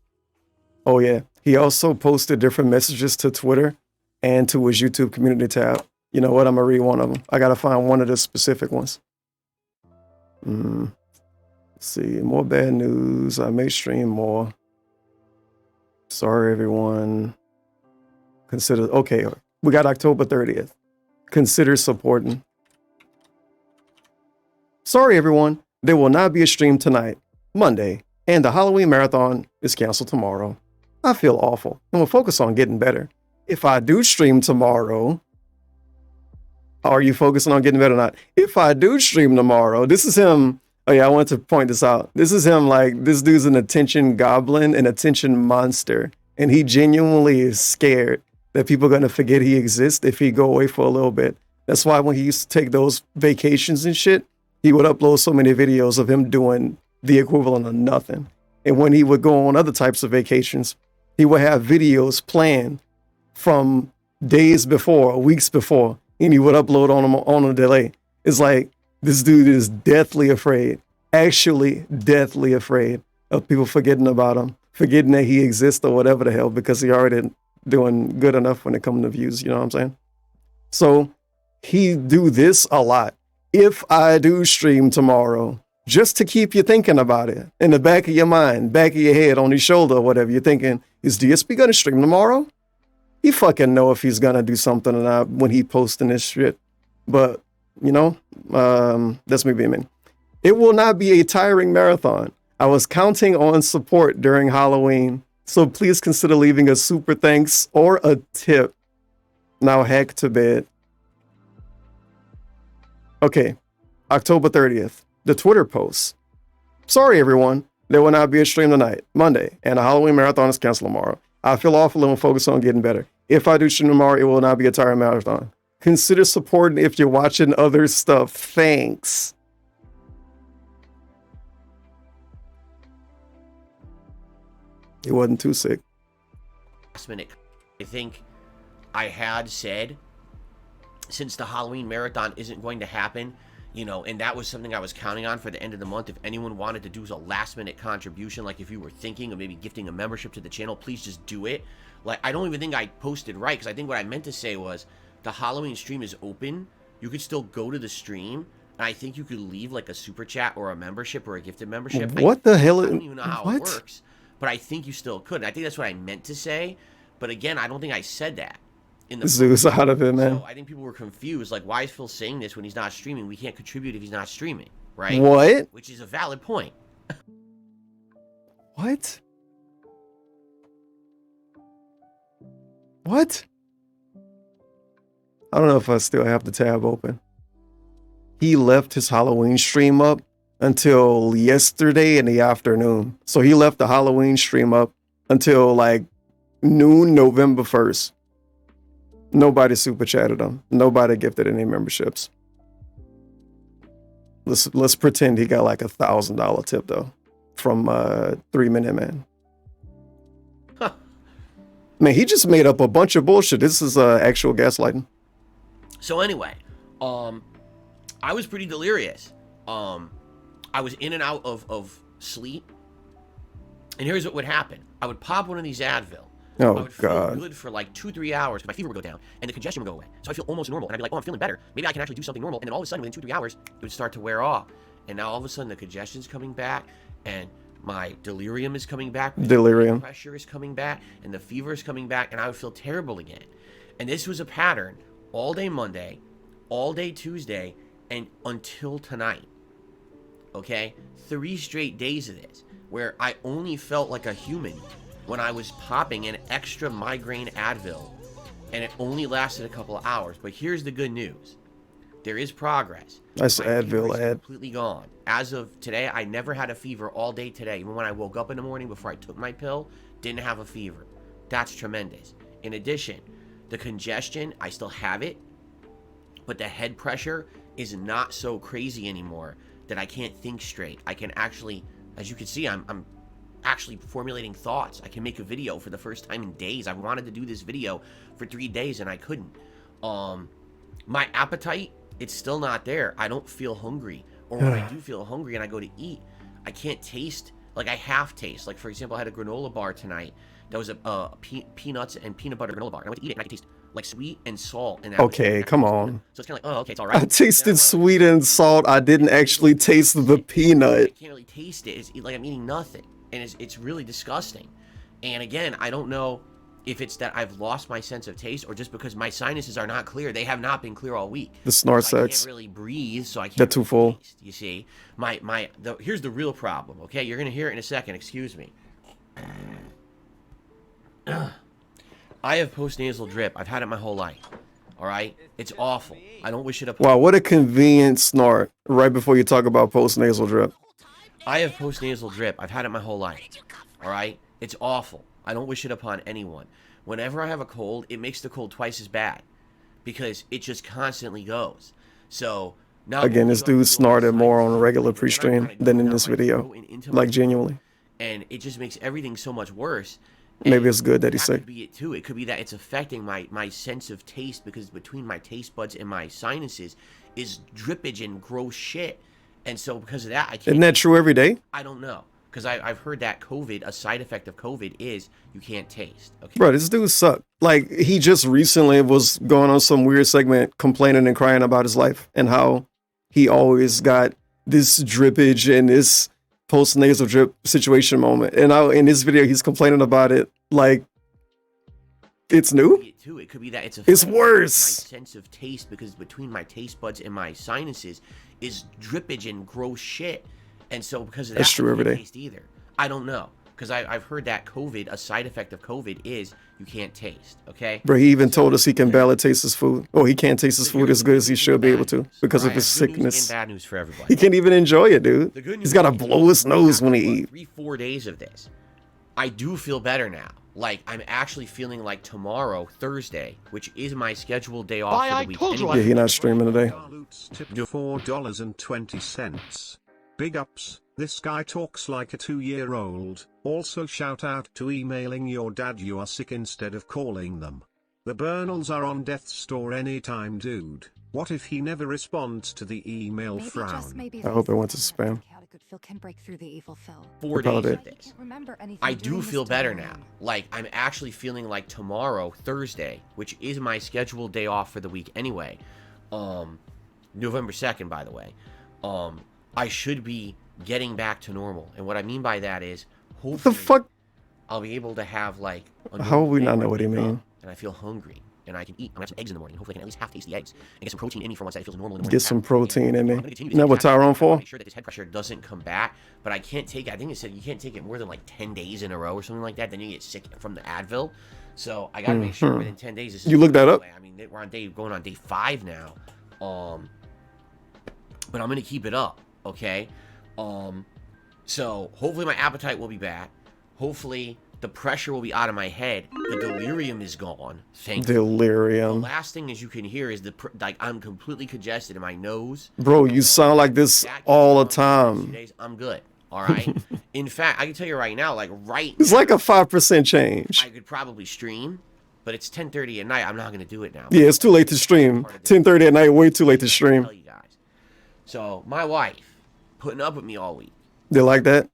Speaker 1: Oh, yeah. He also posted different messages to Twitter and to his YouTube community tab. You know what? I'm going to read one of them. I got to find one of the specific ones. Let's see, more bad news. I may stream more. Sorry, everyone. Consider, okay, we got October 30th. Consider supporting. Sorry, everyone. There will not be a stream tonight, Monday, and the Halloween marathon is canceled tomorrow. I feel awful and will focus on getting better. If I do stream tomorrow, are you focusing on getting better or not? If I do stream tomorrow, this is him. Oh yeah, I want to point this out. This is him, like, this dude's an attention goblin, an attention monster. And he genuinely is scared that people are going to forget he exists if he go away for a little bit. That's why when he used to take those vacations and shit, he would upload so many videos of him doing the equivalent of nothing. And when he would go on other types of vacations, he would have videos planned from days before, weeks before, and he would upload on them on a delay. It's like, this dude is deathly afraid, actually deathly afraid of people forgetting about him, forgetting that he exists or whatever the hell, because he already doing good enough when it comes to views, you know what I'm saying? So he do this a lot. If I do stream tomorrow, just to keep you thinking about it in the back of your mind, back of your head, on your shoulder or whatever, you're thinking, is DSP gonna stream tomorrow? He fucking know if he's gonna do something or not when he posting this shit. But, you know, that's me being mean. It will not be a tiring marathon. I was counting on support during Halloween, so please consider leaving a super thanks or a tip. Now heck to bed. Okay, October 30th, the Twitter post. Sorry everyone, there will not be a stream tonight, Monday, and the Halloween marathon is canceled tomorrow. I feel awful and will focus on getting better. If I do stream tomorrow, it will not be a tiring marathon. Consider supporting if you're watching other stuff. Thanks. It wasn't too sick.
Speaker 5: Last minute, I think I had said, since the Halloween marathon isn't going to happen, you know, and that was something I was counting on for the end of the month. If anyone wanted to do a last minute contribution, like if you were thinking of maybe gifting a membership to the channel, please just do it. Like, I don't even think I posted right, because I think what I meant to say was the Halloween stream is open. You could still go to the stream, and I think you could leave like a super chat or a membership or a gifted membership.
Speaker 1: What the hell?
Speaker 5: I don't even know how it works, but I think you still could. And I think that's what I meant to say. But again, I don't think I said that.
Speaker 1: Zeus out of it, man.
Speaker 5: So I think people were confused. Like, why is Phil saying this when he's not streaming? We can't contribute if he's not streaming, right?
Speaker 1: What?
Speaker 5: Which is a valid point.
Speaker 1: What? What? I don't know if I still have the tab open. He left his Halloween stream up until yesterday in the afternoon. So he left the Halloween stream up until like noon, November 1st. Nobody super chatted him. Nobody gifted any memberships. Let's pretend he got like $1,000 tip though from 3 Minute Man.
Speaker 5: Huh.
Speaker 1: Man, he just made up a bunch of bullshit. This is actual gaslighting.
Speaker 5: So anyway, I was pretty delirious. I was in and out of sleep. And here's what would happen. I would pop one of these Advil.
Speaker 1: Oh,
Speaker 5: I would feel
Speaker 1: God.
Speaker 5: good for like 2-3 hours because my fever would go down and the congestion would go away. So I feel almost normal. And I'd be like, oh, I'm feeling better. Maybe I can actually do something normal. And then all of a sudden, within 2-3 hours, it would start to wear off. And now all of a sudden, the congestion's coming back and my delirium is coming back.
Speaker 1: Delirium.
Speaker 5: The pressure is coming back and the fever is coming back and I would feel terrible again. And this was a pattern all day Monday, all day Tuesday, and until tonight. Okay? 3 straight days of this where I only felt like a human when I was popping an extra migraine Advil, and it only lasted a couple of hours. But here's the good news. There is progress.
Speaker 1: That's
Speaker 5: My
Speaker 1: Advil
Speaker 5: fever is
Speaker 1: ad.
Speaker 5: completely gone. As of today, I never had a fever all day today. Even when I woke up in the morning before I took my pill, didn't have a fever. That's tremendous. In addition, the congestion, I still have it, but the head pressure is not so crazy anymore that I can't think straight. I can actually, as you can see, I'm actually formulating thoughts. I can make a video for the first time in days. I wanted to do this video for 3 days and I couldn't. My appetite, it's still not there. I don't feel hungry. Or when I do feel hungry and I go to eat, I can't taste, like I half taste. Like for example, I had a granola bar tonight that was a peanuts and peanut butter granola bar. And I went to eat it and I could taste like sweet and salt. And
Speaker 1: Okay, come on.
Speaker 5: So it's kind of like, oh, okay, it's all right.
Speaker 1: I tasted sweet and salt. I didn't actually taste the
Speaker 5: I
Speaker 1: peanut.
Speaker 5: can't really taste it. It's like I'm eating nothing, and it's really disgusting. And again, I don't know if it's that I've lost my sense of taste or just because my sinuses are not clear. They have not been clear all week.
Speaker 1: The snort
Speaker 5: So I
Speaker 1: sex.
Speaker 5: can't really breathe, so I can't.
Speaker 1: They're too full.
Speaker 5: Taste, you see, here's the real problem. Okay, you're gonna hear it in a second. Excuse me. I have postnasal drip. I've had it my whole life. All right, it's awful. I don't wish it upon.
Speaker 1: Wow, what a convenient snort right before you talk about post-nasal drip.
Speaker 5: I have postnasal drip. I've had it my whole life. All right, it's awful. I don't wish it upon anyone. Whenever I have a cold, it makes the cold twice as bad because it just constantly goes. So now
Speaker 1: Again, this dude snorted more on a regular pre-stream than in this video. Like, genuinely.
Speaker 5: And it just makes everything so much worse.
Speaker 1: Maybe it's good that he's
Speaker 5: That
Speaker 1: sick.
Speaker 5: could be it too. It could be that it's affecting my sense of taste because between my taste buds and my sinuses is drippage and gross shit. And so because of that, I can't.
Speaker 1: Isn't that true every day?
Speaker 5: I don't know. Because I've heard that COVID, a side effect of COVID is you can't taste. Okay.
Speaker 1: Bro, this dude sucked. Like, he just recently was going on some weird segment complaining and crying about his life and how he always got this drippage and this post-nasal drip situation moment. And now in this video, he's complaining about it like it's new.
Speaker 5: It could be that it's
Speaker 1: worse.
Speaker 5: My sense of taste because between my taste buds and my sinuses is drippage and gross shit. And so because of that,
Speaker 1: That's true every day.
Speaker 5: Taste either. I don't know. Because I've heard that COVID, a side effect of COVID is you can't taste, okay?
Speaker 1: Bro, he even told us he can barely taste his food. Oh, he can't taste his food as good as he should be able to because of his sickness.
Speaker 5: Bad news for everybody.
Speaker 1: He can't even enjoy it, dude.
Speaker 5: The good
Speaker 1: He's
Speaker 5: news
Speaker 1: got to
Speaker 5: is
Speaker 1: blow his nose when he eats.
Speaker 5: 3-4 days of this, I do feel better now. Like, I'm actually feeling like tomorrow, Thursday, which is my scheduled day off for the week anyway.
Speaker 1: Yeah, he's not streaming today.
Speaker 8: Tipped $4.20. Big ups, this guy talks like a 2-year-old. Also shout out to emailing your dad you are sick instead of calling them. The Bernals are on death's door anytime, dude. What if he never responds to the email frown?
Speaker 1: I hope it went to spam.
Speaker 5: 4 days
Speaker 1: Probably.
Speaker 5: of this. I do feel better now. Like, I'm actually feeling like tomorrow, Thursday, which is my scheduled day off for the week anyway. November 2nd, by the way. I should be getting back to normal. And what I mean by that is,
Speaker 1: What
Speaker 5: hopefully,
Speaker 1: the fuck?
Speaker 5: I'll be able to have, like, a
Speaker 1: How would we
Speaker 5: normal
Speaker 1: not
Speaker 5: day
Speaker 1: know what he
Speaker 5: where I wake
Speaker 1: mean?
Speaker 5: up And I feel hungry. And I can eat. I'm gonna have some eggs in the morning. Hopefully, I can at least half taste the eggs and get some protein in me for once. That it feels normal in the morning.
Speaker 1: Get some protein in
Speaker 5: I'm
Speaker 1: me.
Speaker 5: gonna continue to
Speaker 1: Isn't that
Speaker 5: take
Speaker 1: what
Speaker 5: Advil
Speaker 1: Tyrone
Speaker 5: to
Speaker 1: for?
Speaker 5: Make sure that this head pressure doesn't come back. But I can't take. I think it said you can't take it more than like 10 days in a row or something like that. Then you get sick from the Advil. So I gotta make sure within 10 days. This
Speaker 1: You looked that up?
Speaker 5: I mean, we're on going on day 5 now. But I'm gonna keep it up. Okay. So hopefully my appetite will be back. Hopefully the pressure will be out of my head. The delirium is gone. Thank you. The
Speaker 1: Delirium.
Speaker 5: last thing as you can hear is like I'm completely congested in my nose.
Speaker 1: Bro, you sound like this all the time.
Speaker 5: I'm good. All right. In fact, I can tell you right now, like
Speaker 1: It's like a 5% change.
Speaker 5: I could probably stream, but it's 10:30 at night. I'm not gonna do it now.
Speaker 1: Yeah, it's too late to stream. 10:30 at night, way too late to stream.
Speaker 5: Tell you guys. So my wife putting up with me all week.
Speaker 1: They like that?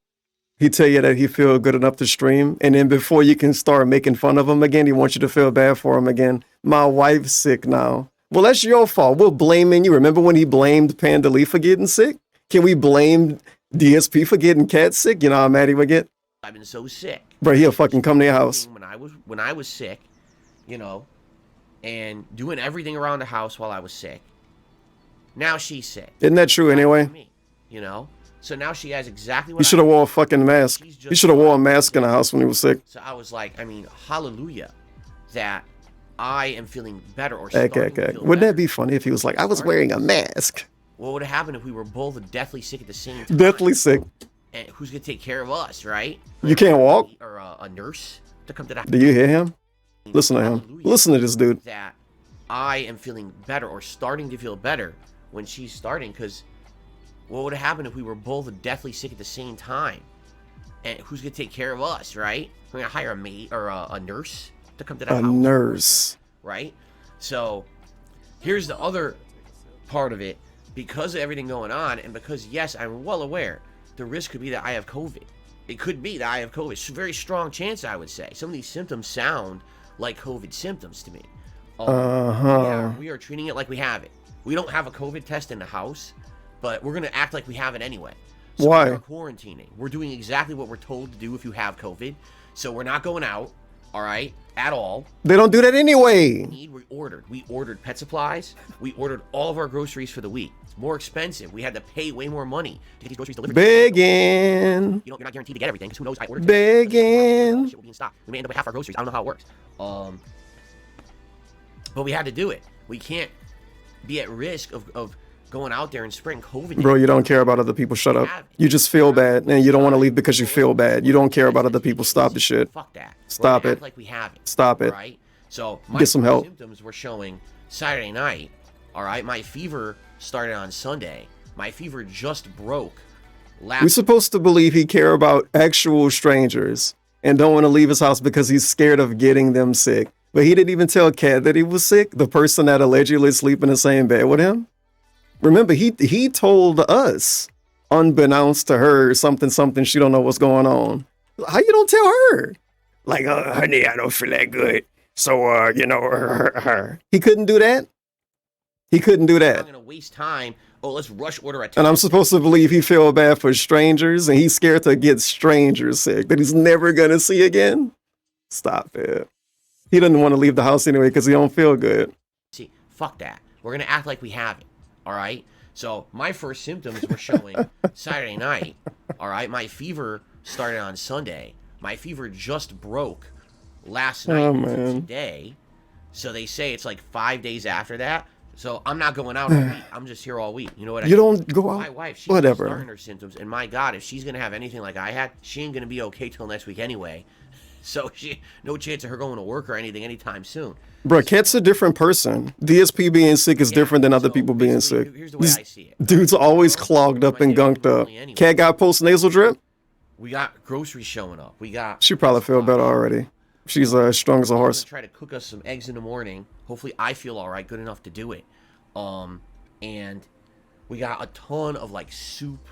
Speaker 1: He tell you that he feel good enough to stream, and then before you can start making fun of him again, he wants you to feel bad for him again. My wife's sick now. Well, that's your fault. We're blaming you. Remember when he blamed Panda Lee for getting sick? Can we blame DSP for getting Cat sick? You know how mad he would get?
Speaker 5: I've been so sick.
Speaker 1: Bro, he'll fucking come to your house.
Speaker 5: When I was sick, you know, and doing everything around the house while I was sick. Now she's sick.
Speaker 1: Isn't that true anyway?
Speaker 5: Me, you know? So now she has exactly what
Speaker 1: He should have wore a fucking mask.
Speaker 5: She's
Speaker 1: He
Speaker 5: just
Speaker 1: should have wore a mask in the house when he was sick.
Speaker 5: So I was like, I mean, hallelujah that I am feeling better or
Speaker 1: Heck,
Speaker 5: starting to
Speaker 1: heck.
Speaker 5: feel
Speaker 1: Wouldn't
Speaker 5: better.
Speaker 1: that be funny if he was like, I was wearing a mask?
Speaker 5: What would have happened if we were both deathly sick at the same time?
Speaker 1: Deathly sick.
Speaker 5: And who's going to take care of us, right?
Speaker 1: You can't walk?
Speaker 5: Or a nurse to come to the house.
Speaker 1: Do you hear him? Listen to him. Listen to this dude.
Speaker 5: That I am feeling better or starting to feel better when she's starting, because what would have happened if we were both deathly sick at the same time? And who's going to take care of us, right? We're going to hire a maid or a nurse to come to the house.
Speaker 1: A nurse.
Speaker 5: Right? So here's the other part of it. Because of everything going on, and because, yes, I'm well aware, the risk could be that I have COVID. It could be that I have COVID. It's a very strong chance, I would say. Some of these symptoms sound like COVID symptoms to me. Yeah, we are treating it like we have it. We don't have a COVID test in the house, but we're gonna act like we have it anyway. So
Speaker 1: Why?
Speaker 5: we're quarantining. We're doing exactly what we're told to do if you have COVID. So we're not going out, all right, at all.
Speaker 1: They don't do that anyway.
Speaker 5: We ordered pet supplies. We ordered all of our groceries for the week. It's more expensive. We had to pay way more money to get these groceries delivered.
Speaker 1: Begging.
Speaker 5: You're not guaranteed to get everything because who knows? I ordered
Speaker 1: Begging.
Speaker 5: shit will be in stock. We may end up with half our groceries. I don't know how it works. But we had to do it. We can't be at risk of going out there and spreading COVID.
Speaker 1: Bro, you don't care about other people. Shut up. You just feel bad, and you don't want to leave because you feel bad. You don't care about other people. Stop the shit.
Speaker 5: Fuck that.
Speaker 1: Stop it.
Speaker 5: Like we have it.
Speaker 1: Stop it.
Speaker 5: Right? So my
Speaker 1: Get some help.
Speaker 5: symptoms were showing Saturday night. All right, my fever started on Sunday. My fever just broke last.
Speaker 1: We're supposed to believe he care about actual strangers and don't want to leave his house because he's scared of getting them sick. But he didn't even tell Kat that he was sick, the person that allegedly sleep in the same bed with him. Remember, he told us, unbeknownst to her, something, she don't know what's going on. How you don't tell her? Like, honey, I don't feel that good. So, He couldn't do that? He couldn't do
Speaker 5: I'm
Speaker 1: that.
Speaker 5: not gonna waste time. Oh, let's rush order a.
Speaker 1: And I'm supposed to believe he feel bad for strangers and he's scared to get strangers sick that he's never going to see again? Stop it. He doesn't want to leave the house anyway because he don't feel good.
Speaker 5: See, fuck that. We're gonna act like we have it. All right. So my first symptoms were showing Saturday night. All right. My fever started on Sunday. My fever just broke last night today. So they say it's like 5 days after that. So I'm not going out all week. I'm just here all week. You know what I mean?
Speaker 1: You don't go out?
Speaker 5: My wife, she's
Speaker 1: Whatever.
Speaker 5: starting her symptoms. And my God, if she's going to have anything like I had, she ain't going to be okay till next week anyway. So no chance of her going to work or anything anytime soon.
Speaker 1: Bro, Kat's a different person. DSP being sick is different than other people being sick.
Speaker 5: Here's the way I see it.
Speaker 1: Dude's always clogged up and gunked up. Kat got post-nasal drip?
Speaker 5: We got groceries showing up.
Speaker 1: She probably feel better already. She's strong as a horse.
Speaker 5: Try to cook us some eggs in the morning. Hopefully I feel all right, good enough to do it. And we got a ton of like soup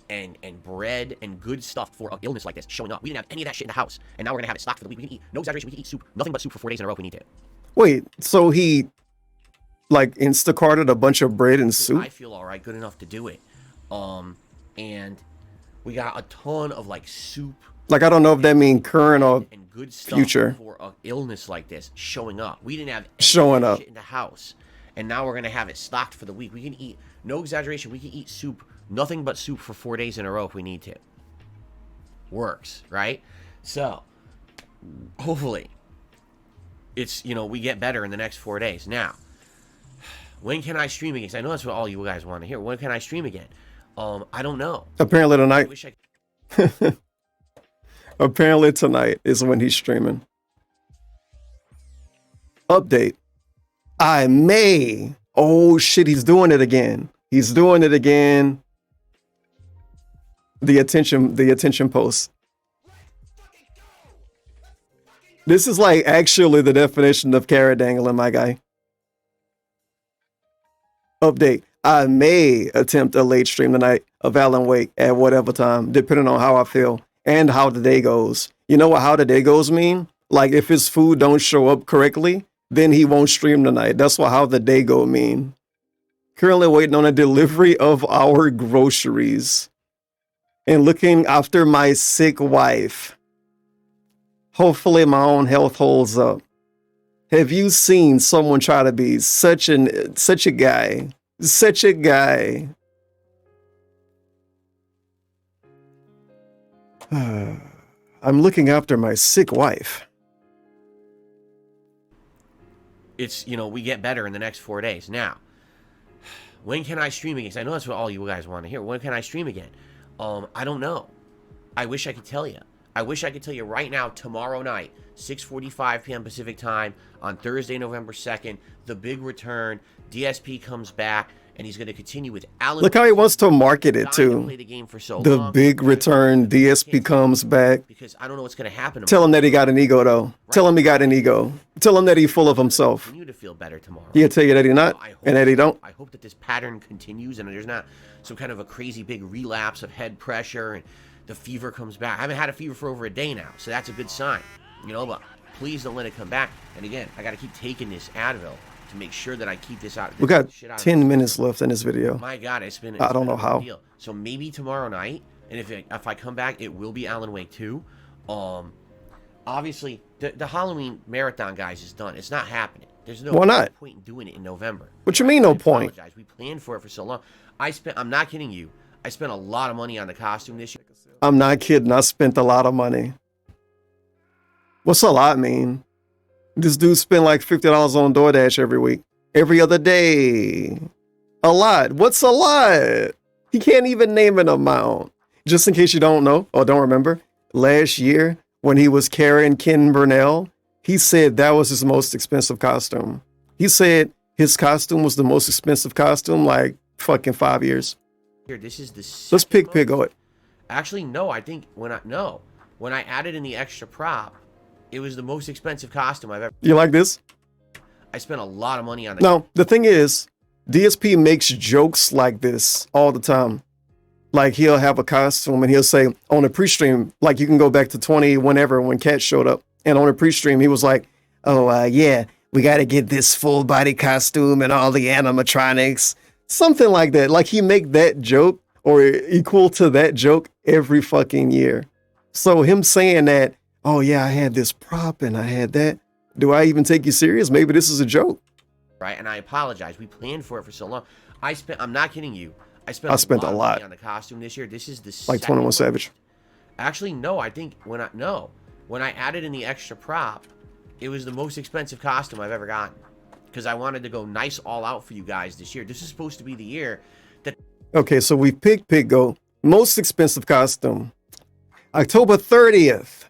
Speaker 5: and bread and good stuff for an illness like this showing up. We didn't have any of that shit in the house, and now we're gonna have it stocked for the week. We can eat, no exaggeration, we can eat soup, nothing but soup for 4 days in a row if we need to.
Speaker 1: Wait, so he like Instacarted a bunch of bread and soup?
Speaker 5: I feel all right, good enough to do it. And we got a ton of like soup.
Speaker 1: Like, I don't know if that means current or
Speaker 5: and good stuff
Speaker 1: future.
Speaker 5: For an illness like this showing up. We didn't have any
Speaker 1: Showing up
Speaker 5: shit in the house, and now we're gonna have it stocked for the week. We can eat, no exaggeration, we can eat soup, nothing but soup for 4 days in a row if we need to. Works, right? So hopefully it's, we get better in the next 4 days. Now, when can I stream again? 'Cause I know that's what all you guys want to hear. When can I stream again? I don't know.
Speaker 1: Apparently tonight.
Speaker 5: I wish I
Speaker 1: Apparently tonight is when he's streaming. Update. I may. Oh shit, he's doing it again. He's doing it again. The attention post. This is like actually the definition of carrot dangling, my guy. Update. I may attempt a late stream tonight of Alan Wake at whatever time, depending on how I feel and how the day goes. You know what how the day goes mean? Like if his food don't show up correctly, then he won't stream tonight. That's what how the day go mean. Currently waiting on a delivery of our groceries and looking after my sick wife. Hopefully my own health holds up. Have you seen someone try to be such a guy? Such a guy. I'm looking after my sick wife.
Speaker 5: It's, we get better in the next 4 days. Now, when can I stream again? 'Cause I know that's what all you guys want to hear. When can I stream again? I don't know. I wish I could tell you. I wish I could tell you right now, tomorrow night, 6:45 p.m. Pacific time on Thursday, November 2nd, the big return. DSP comes back, and he's going to continue with Alan.
Speaker 1: Look how he wants to market it too.
Speaker 5: Play the game for so
Speaker 1: the
Speaker 5: long.
Speaker 1: big return. DSP comes back.
Speaker 5: Because I don't know what's going to happen.
Speaker 1: Tell him that he got an ego though. Right. Tell him he got an ego. Tell him that he's full of himself.
Speaker 5: You to feel better tomorrow.
Speaker 1: He'll tell you that he's not, and that he don't.
Speaker 5: I hope that this pattern continues, and there's not some kind of a crazy big relapse of head pressure, and the fever comes back. I haven't had a fever for over a day now, so that's a good sign. But Please don't let it come back. And again, I got to keep taking this Advil to make sure that I keep this out.
Speaker 1: We got
Speaker 5: shit out
Speaker 1: 10 minutes left in this video.
Speaker 5: My God,
Speaker 1: I don't know how.
Speaker 5: Deal. So maybe tomorrow night, and if I come back, it will be Alan Wake 2. Obviously, the Halloween marathon, guys, is done. It's not happening. There's no
Speaker 1: Why not?
Speaker 5: point in doing it in November.
Speaker 1: What you mean, no point?
Speaker 5: Apologize. We planned for it for so long. I'm not kidding you. I spent a lot of money on the costume this year.
Speaker 1: I'm not kidding. I spent a lot of money. What's a lot mean? This dude spent like $50 on DoorDash every week, every other day. A lot. What's a lot? He can't even name an amount. Just in case you don't know or don't remember, last year when he was carrying Ken Burnell, he said that was his most expensive costume. He said his costume was the most expensive costume like fucking 5 years.
Speaker 5: Here, this is the
Speaker 1: Let's pick
Speaker 5: most-
Speaker 1: it.
Speaker 5: Actually, no. I think when I added in the extra prop, it was the most expensive costume I've ever.
Speaker 1: You like this?
Speaker 5: I spent a lot of money on it.
Speaker 1: No, the thing is, DSP makes jokes like this all the time. Like he'll have a costume and he'll say on a pre-stream, like you can go back to 20 whenever when Cat showed up. And on a pre-stream, he was like, oh, yeah, we got to get this full body costume and all the animatronics. Something like that. Like he make that joke or equal to that joke every fucking year. So him saying that, oh yeah, I had this prop and I had that. Do I even take you serious? Maybe this is a joke.
Speaker 5: Right, and I apologize. We planned for it for so long. I'm not kidding you. I spent a lot of money on the costume this year. This is the
Speaker 1: Like 21 Savage.
Speaker 5: Actually, no. I think when I added in the extra prop, it was the most expensive costume I've ever gotten because I wanted to go nice all out for you guys this year. This is supposed to be the year that.
Speaker 1: Okay, so we picked Go. Most expensive costume. October 30th.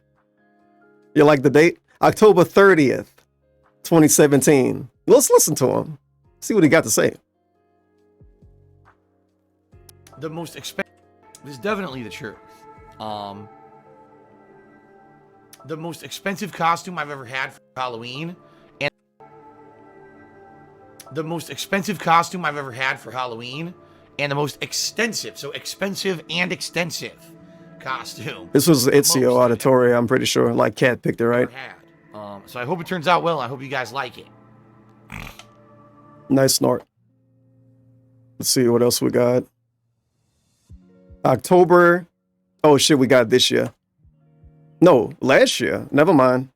Speaker 1: You like the date? October 30th, 2017. Let's listen to him. See what he got to say.
Speaker 6: The most expensive. This is definitely the truth. The most expensive costume I've ever had for Halloween, and the most expensive costume I've ever had for Halloween, and the most extensive, so expensive and extensive costume.
Speaker 1: This was Ezio Auditoria, I'm pretty sure. Like Cat picked it, right?
Speaker 6: So I hope it turns out well. I hope you guys like it.
Speaker 1: Nice snort. Let's see what else we got. October. Oh shit, we got this year. No, last year. Never mind.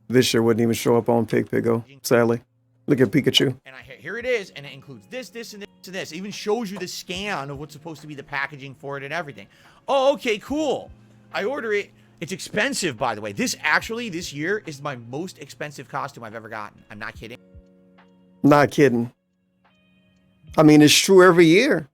Speaker 1: This year wouldn't even show up on Pigo, sadly. Look at Pikachu.
Speaker 6: And here it is, and it includes this, this, and this, and this. It even shows you the scan of what's supposed to be the packaging for it and everything. Oh, okay, cool. I order it. It's expensive, by the way. This year is my most expensive costume I've ever gotten. I'm not kidding.
Speaker 1: Not kidding. I mean, it's true every year.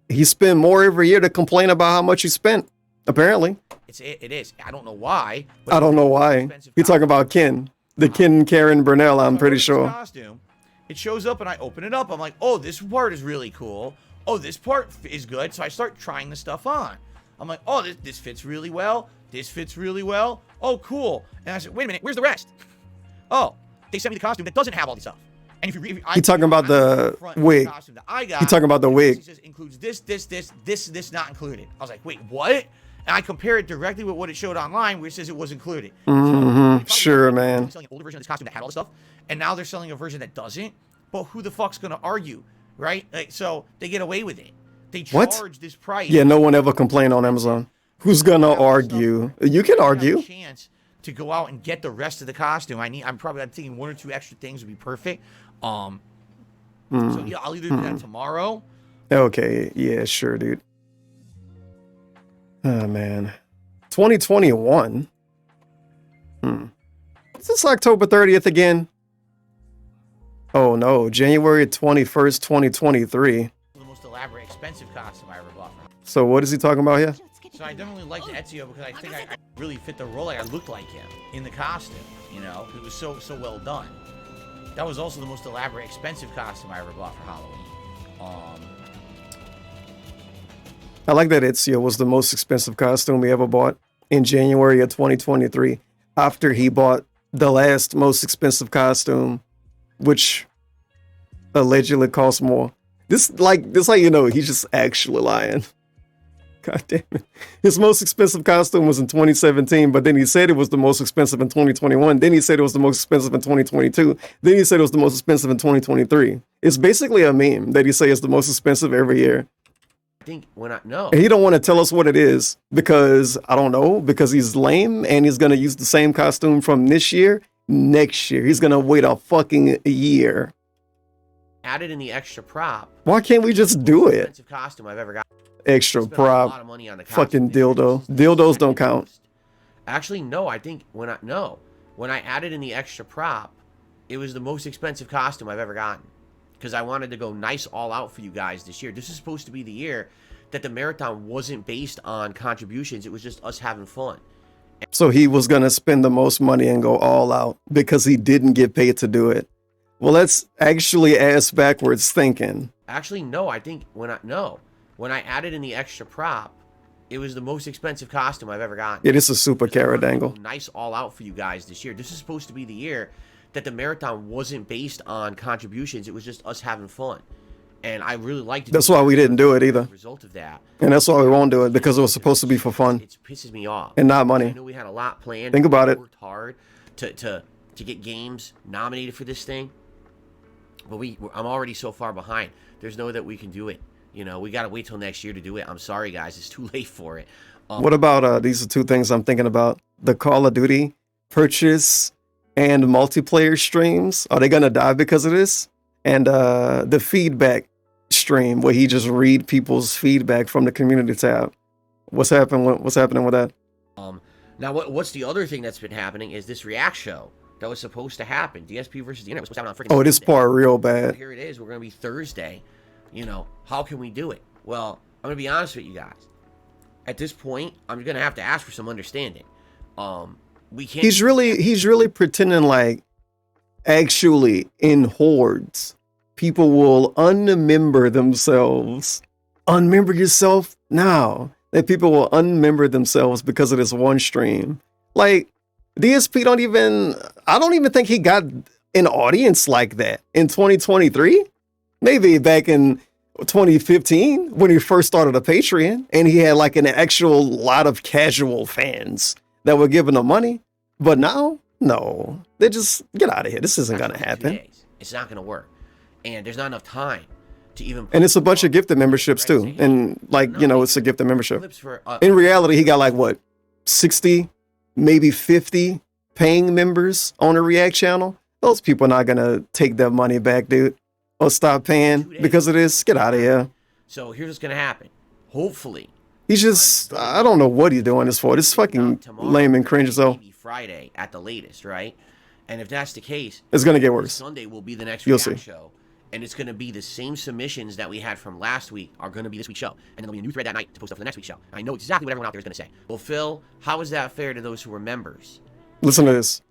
Speaker 1: He spent more every year to complain about how much he spent, apparently.
Speaker 6: It is. I don't know why.
Speaker 1: I don't know why. You're talking about Ken. The Ken Karen Burnell, I'm pretty sure.
Speaker 6: Costume. It shows up and I open it up. I'm like, oh, this part is really cool. Oh, this part is good. So I start trying the stuff on. I'm like, oh, this fits really well. This fits really well. Oh, cool. And I said, wait a minute, where's the rest? Oh, they sent me the costume that doesn't have all the stuff. And if you read,
Speaker 1: He talking about the wig. He talking about the wig.
Speaker 6: It says includes this not included. I was like, wait, what? And I compare it directly with what it showed online, where it says it was included.
Speaker 1: Mm-hmm. Sure, man.
Speaker 6: Selling an older version of this costume that had all the stuff, and now they're selling a version that doesn't. But who the fuck's gonna argue, right? Like, so they get away with it. They charge this price.
Speaker 1: Yeah, no one ever complained on Amazon. Who's gonna argue? You can argue.
Speaker 6: A chance to go out and get the rest of the costume. I'm thinking one or two extra things would be perfect. So yeah, I'll either do that tomorrow.
Speaker 1: Okay, yeah, sure, dude. Oh man, 2021. Is this October 30th again? Oh no, January 21st, 2023.
Speaker 6: The most elaborate, expensive costume I ever bought.
Speaker 1: So what is he talking about here?
Speaker 6: So I definitely liked Ezio because I think I really fit the role. Like I looked like him in the costume. You know, it was so well done. That was also the most elaborate, expensive costume I ever bought for Halloween.
Speaker 1: I like that Ezio was the most expensive costume he ever bought in January of 2023 after he bought the last most expensive costume, which allegedly cost more. This like you know, he's just actually lying. God damn it. His most expensive costume was in 2017, but then he said it was the most expensive in 2021. Then he said it was the most expensive in 2022. Then he said it was the most expensive in 2023. It's basically a meme that he says the most expensive every year.
Speaker 5: I think when I no.
Speaker 1: And he don't want to tell us what it is because, I don't know, because he's lame and he's going to use the same costume from this year, next year. He's going to wait a fucking year.
Speaker 5: Added in the extra prop.
Speaker 1: Why can't we just do it?
Speaker 5: Expensive costume I've ever got.
Speaker 1: Extra
Speaker 5: Spent a lot
Speaker 1: prop.
Speaker 5: of money on the costume
Speaker 1: Fucking
Speaker 5: this year.
Speaker 1: dildo. Dildos don't count.
Speaker 5: Actually, no. I think when I added in the extra prop, it was the most expensive costume I've ever gotten. Because I wanted to go nice all out for you guys this year. This is supposed to be the year that the marathon wasn't based on contributions. It was just us having fun.
Speaker 1: So he was going to spend the most money and go all out because he didn't get paid to do it. Well, that's actually ass backwards thinking.
Speaker 5: Actually, no. I think when I added in the extra prop, it was the most expensive costume I've ever gotten.
Speaker 1: It is a super carrot angle.
Speaker 5: Nice all out for you guys this year. This is supposed to be the year that the marathon wasn't based on contributions. It was just us having fun. And I really liked it.
Speaker 1: That's why we didn't do it either.
Speaker 5: Result of that.
Speaker 1: And that's why we won't do it, because it was supposed to be for fun.
Speaker 5: It pisses me off.
Speaker 1: And not
Speaker 5: I
Speaker 1: money.
Speaker 5: know we had a lot planned.
Speaker 1: Think about it.
Speaker 5: We worked hard to get games nominated for this thing. But I'm already so far behind. There's no way that we can do it. You know, we got to wait till next year to do it. I'm sorry, guys. It's too late for it.
Speaker 1: What about, these are two things I'm thinking about. The Call of Duty purchase and multiplayer streams. Are they going to die because of this? And the feedback stream where he just read people's feedback from the community tab. What's happening with that?
Speaker 5: Now, what's the other thing that's been happening is this React show that was supposed to happen. DSP versus the Internet was supposed to happen on freaking
Speaker 1: this
Speaker 5: Wednesday.
Speaker 1: part real bad.
Speaker 5: Here it is. We're going to be Thursday. You know, how can we do it? Well, I'm going to be honest with you guys. At this point, I'm going to have to ask for some understanding. We can't.
Speaker 1: He's really pretending like actually in hordes, people will unmember themselves. Unmember yourself now. That people will unmember themselves because of this one stream. Like, DSP I don't even think he got an audience like that in 2023. Maybe back in 2015 when he first started a Patreon and he had like an actual lot of casual fans that were giving him money. But now, no, they just get out of here. This isn't going to happen.
Speaker 5: It's not going to work. And there's not enough time to even.
Speaker 1: And it's a bunch of gifted memberships too. And like, you know, it's a gifted membership. In reality, he got like what, 60, maybe 50 paying members on a React channel. Those people are not going to take their money back, dude. Or stop paying because of this. Get out of here.
Speaker 5: So here's what's going to happen. Hopefully.
Speaker 1: He's just, I don't know what he's doing this for. This is fucking lame and cringe. So
Speaker 5: Friday at the latest, right? And if that's the case,
Speaker 1: it's going to get worse.
Speaker 5: Sunday will be the next
Speaker 1: You'll
Speaker 5: React
Speaker 1: see.
Speaker 5: show. And it's going to be the same submissions that we had from last week are going to be this week's show. And then there'll be a new thread that night to post up for the next week's show. I know exactly what everyone out there is going to say. Well, Phil, how is that fair to those who were members?
Speaker 1: Listen to this.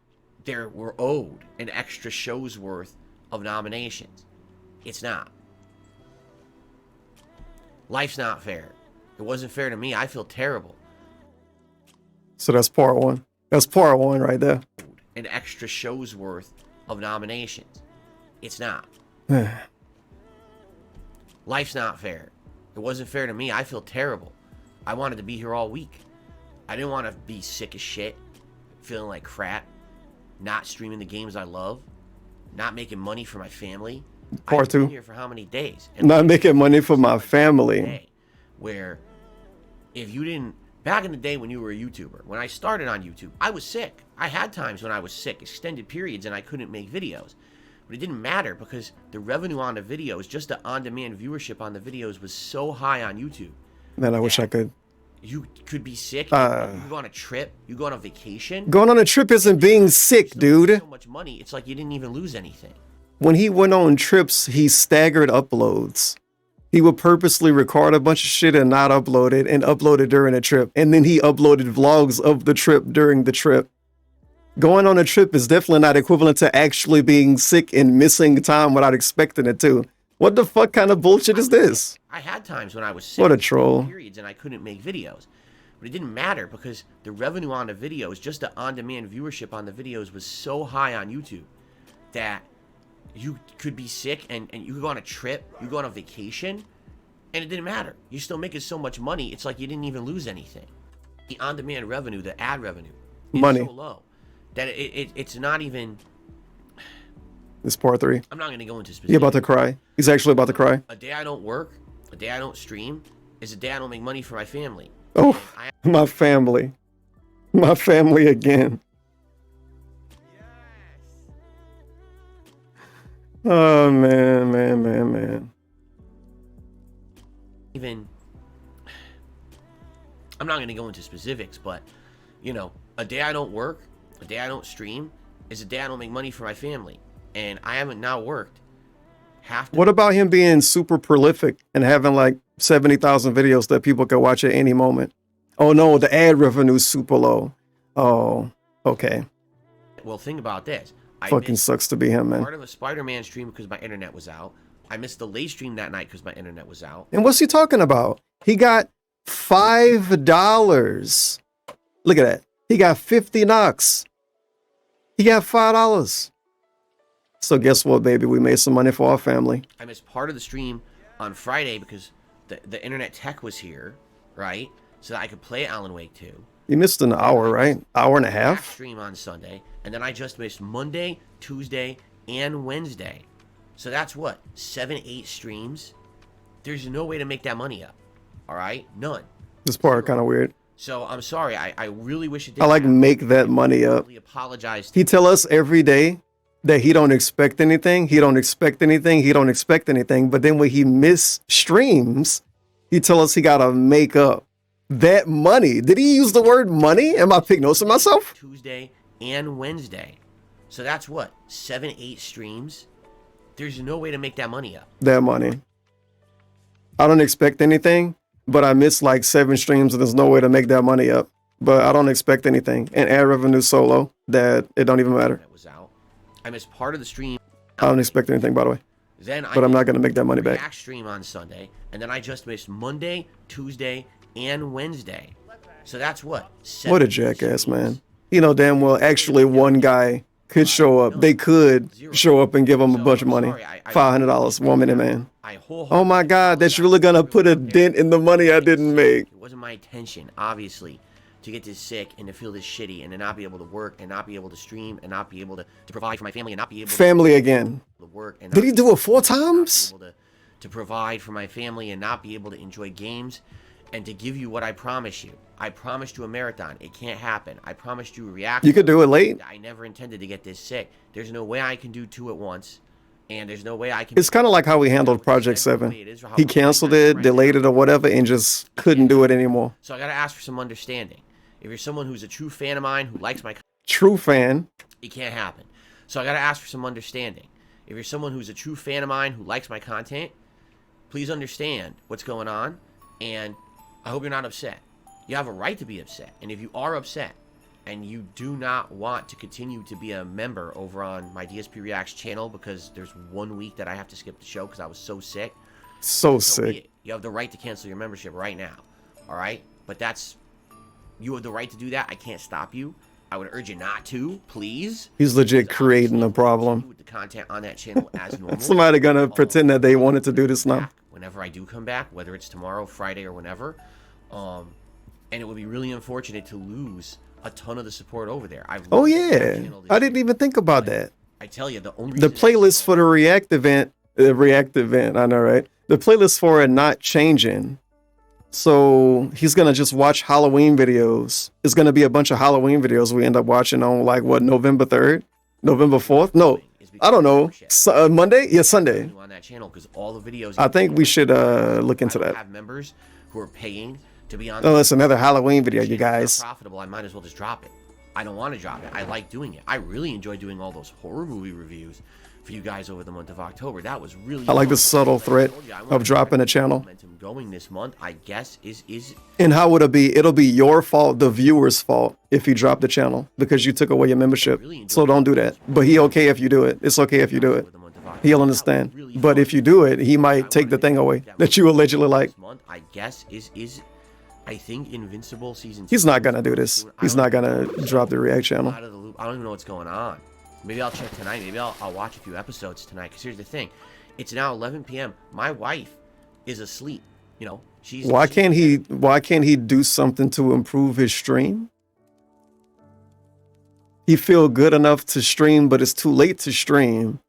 Speaker 5: They were owed an extra show's worth of nominations. It's not. Life's not fair. It wasn't fair to me. I feel terrible.
Speaker 1: So that's part one. That's part one right there.
Speaker 5: An extra show's worth of nominations. It's not. Life's not fair. It wasn't fair to me. I feel terrible. I wanted to be here all week. I didn't want to be sick as shit, feeling like crap, not streaming the games I love, not making money for my family.
Speaker 1: Part two.
Speaker 5: I've been here for how many days? And
Speaker 1: not making money for my family.
Speaker 5: Where if you didn't, back in the day when you were a YouTuber, when I started on YouTube, I was sick. I had times when I was sick, extended periods, and I couldn't make videos. But it didn't matter because the revenue on the videos, just the on-demand viewership on the videos was so high on YouTube.
Speaker 1: Man, I wish I could.
Speaker 5: You could be sick. You go on a trip. You go on a vacation.
Speaker 1: Going on a trip isn't being sick, dude.
Speaker 5: So much money. It's like you didn't even lose anything.
Speaker 1: When he went on trips, he staggered uploads. He would purposely record a bunch of shit and not upload it and upload it during a trip. And then he uploaded vlogs of the trip during the trip. Going on a trip is definitely not equivalent to actually being sick and missing time without expecting it to. What the fuck kind of bullshit is this?
Speaker 5: I had times when I was sick.
Speaker 1: What a troll.
Speaker 5: Periods and I couldn't make videos. But it didn't matter because the revenue on the videos, just the on-demand viewership on the videos was so high on YouTube that you could be sick and you could go on a trip, you go on a vacation, And it didn't matter. You're still making so much money. It's like you didn't even lose anything. The on-demand revenue, the ad revenue, is
Speaker 1: Money.
Speaker 5: so low that it's not even.
Speaker 1: This part 3.
Speaker 5: I'm not going to go into specifics.
Speaker 1: He about to cry. He's actually about to cry.
Speaker 5: A day I don't work, a day I don't stream, is a day I don't make money for my family.
Speaker 1: Oh, my family. My family again. Oh, man.
Speaker 5: Even. I'm not going to go into specifics, but, you know, a day I don't work, a day I don't stream, is a day I don't make money for my family. And I haven't now worked half the.
Speaker 1: What about him being super prolific and having like 70,000 videos that people can watch at any moment? Oh no, the ad revenue is super low. Oh, okay.
Speaker 5: Well, think about this.
Speaker 1: Fucking sucks to be him, man.
Speaker 5: Part of a Spider-Man stream because my internet was out. I missed the late stream that night because my internet was out.
Speaker 1: And what's he talking about? He got $5. Look at that. He got 50 knocks. He got $5. So guess what, baby? We made some money for our family.
Speaker 5: I missed part of the stream on Friday because the internet tech was here, right? So that I could play Alan Wake 2.
Speaker 1: You missed an hour, right? Hour and a half?
Speaker 5: Stream on Sunday. And then I just missed Monday, Tuesday, and Wednesday. So that's what? 7-8 streams? There's no way to make that money up. All right? None.
Speaker 1: This part kind of weird.
Speaker 5: So I'm sorry. I really wish it did.
Speaker 1: I like make that money up.
Speaker 5: I apologize.
Speaker 1: He tell us every day that he don't expect anything. He don't expect anything. He don't expect anything. But then when he miss streams, he tell us he got to make up that money. Did he use the word money? Am I picking notes of myself?
Speaker 5: Tuesday and Wednesday. So that's what? 7-8 streams? There's no way to make that money up.
Speaker 1: That money. I don't expect anything, but I missed like 7 streams and there's no way to make that money up. But I don't expect anything. And ad revenue so low that it don't even matter.
Speaker 5: That was out. I missed part of the stream.
Speaker 1: I don't expect anything, by the way.
Speaker 5: Then
Speaker 1: but I'm not going to make that money back.
Speaker 5: React stream on Sunday. And then I just missed Monday, Tuesday, and Wednesday. So that's what?
Speaker 1: What a jackass, man. You know damn well actually one guy could show up. They could show up and give him a bunch of money. $500, 1 minute, man. Oh my God, that's really going to put a dent in the money I didn't make.
Speaker 5: It wasn't my intention, obviously, to get this sick and to feel this shitty and to not be able to work and not be able to stream and not be able to provide for my family and not be able
Speaker 1: family again.
Speaker 5: To work. And
Speaker 1: did he do it 4 times?
Speaker 5: To provide for my family and not be able to enjoy games and to give you what I promised you. I promised you a marathon. It can't happen. I promised you a reaction.
Speaker 1: You could do it late.
Speaker 5: I never intended to get this sick. There's no way I can do 2 at once. And there's no way I can...
Speaker 1: It's kind of like how we handled Project 7. He canceled it, delayed it or whatever, and just couldn't do it anymore.
Speaker 5: So I got to ask for some understanding. If you're someone who's a true fan of mine, who likes my...
Speaker 1: True fan.
Speaker 5: It can't happen. So I got to ask for some understanding. If you're someone who's a true fan of mine, who likes my content, please understand what's going on. And I hope you're not upset. You have a right to be upset. And if you are upset and you do not want to continue to be a member over on my DSP Reacts channel because there's 1 week that I have to skip the show because I was so sick.
Speaker 1: So sick.
Speaker 5: You have the right to cancel your membership right now. All right? But that's... You have the right to do that. I can't stop you. I would urge you not to, please.
Speaker 1: He's legit creating a problem.
Speaker 5: With the content on that channel as normal.
Speaker 1: Somebody gonna pretend that they wanted to do this now.
Speaker 5: Whenever I do come back, whether it's tomorrow, Friday, or whenever. And it would be really unfortunate to lose a ton of the support over there.
Speaker 1: Oh yeah, I didn't even think about that.
Speaker 5: I tell you, the only
Speaker 1: the playlist for the React event, I know, right? The playlist for it not changing. So he's gonna just watch Halloween videos. It's gonna be a bunch of Halloween videos we end up watching on like what, November 3rd, November 4th? No, I don't know. Monday? Yeah, Sunday.
Speaker 5: On that channel because all the videos.
Speaker 1: I think we should look into that.
Speaker 5: Have members who are paying to be on.
Speaker 1: Oh, it's another Halloween video, you guys.
Speaker 5: Profitable. I might as well just drop it. I don't want to drop it. I like doing it. I really enjoy doing all those horror movie reviews for you guys over the month of October. That was really.
Speaker 1: I like the subtle threat of dropping a channel.
Speaker 5: Momentum going this month, I guess, is.
Speaker 1: And how would it be? It'll be your fault, the viewer's fault, if you drop the channel because you took away your membership. So don't do that. But he okay if you do it. It's okay if you do it. He'll understand. But if you do it, he might take the thing away that you allegedly like.
Speaker 5: I guess is. I think Invincible season 2.
Speaker 1: He's not gonna do this. He's not gonna drop the React channel.
Speaker 5: Out of the loop. I don't even know what's going on. Maybe I'll check tonight. Maybe I'll watch a few episodes tonight. Because here's the thing. It's now 11 p.m. My wife is asleep. You know, she's
Speaker 1: Why can't he do something to improve his stream? He feel good enough to stream, but it's too late to stream.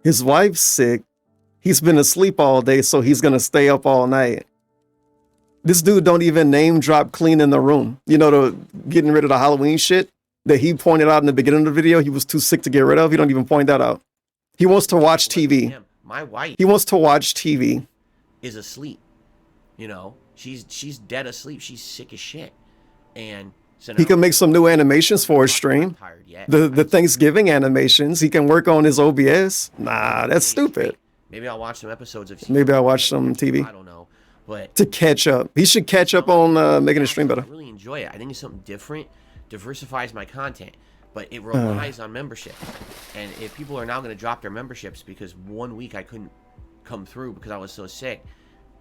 Speaker 1: His wife's sick. He's been asleep all day, so he's gonna stay up all night. This dude don't even name drop cleaning the room. You know, the getting rid of the Halloween shit that he pointed out in the beginning of the video. He was too sick to get rid of. He don't even point that out. He wants to watch TV.
Speaker 5: My wife.
Speaker 1: He wants to watch TV.
Speaker 5: Is asleep. You know, she's dead asleep. She's sick as shit. And so
Speaker 1: He can make some new animations for his stream. The Thanksgiving animations. He can work on his OBS. Nah, that's stupid.
Speaker 5: Maybe I'll watch some episodes of.
Speaker 1: Maybe I'll watch some TV.
Speaker 5: I don't know, but
Speaker 1: to catch up. He should catch up on making his stream better.
Speaker 5: I really enjoy it. I think it's something different, diversifies my content, but it relies on membership. And if people are now going to drop their memberships because 1 week I couldn't come through because I was so sick,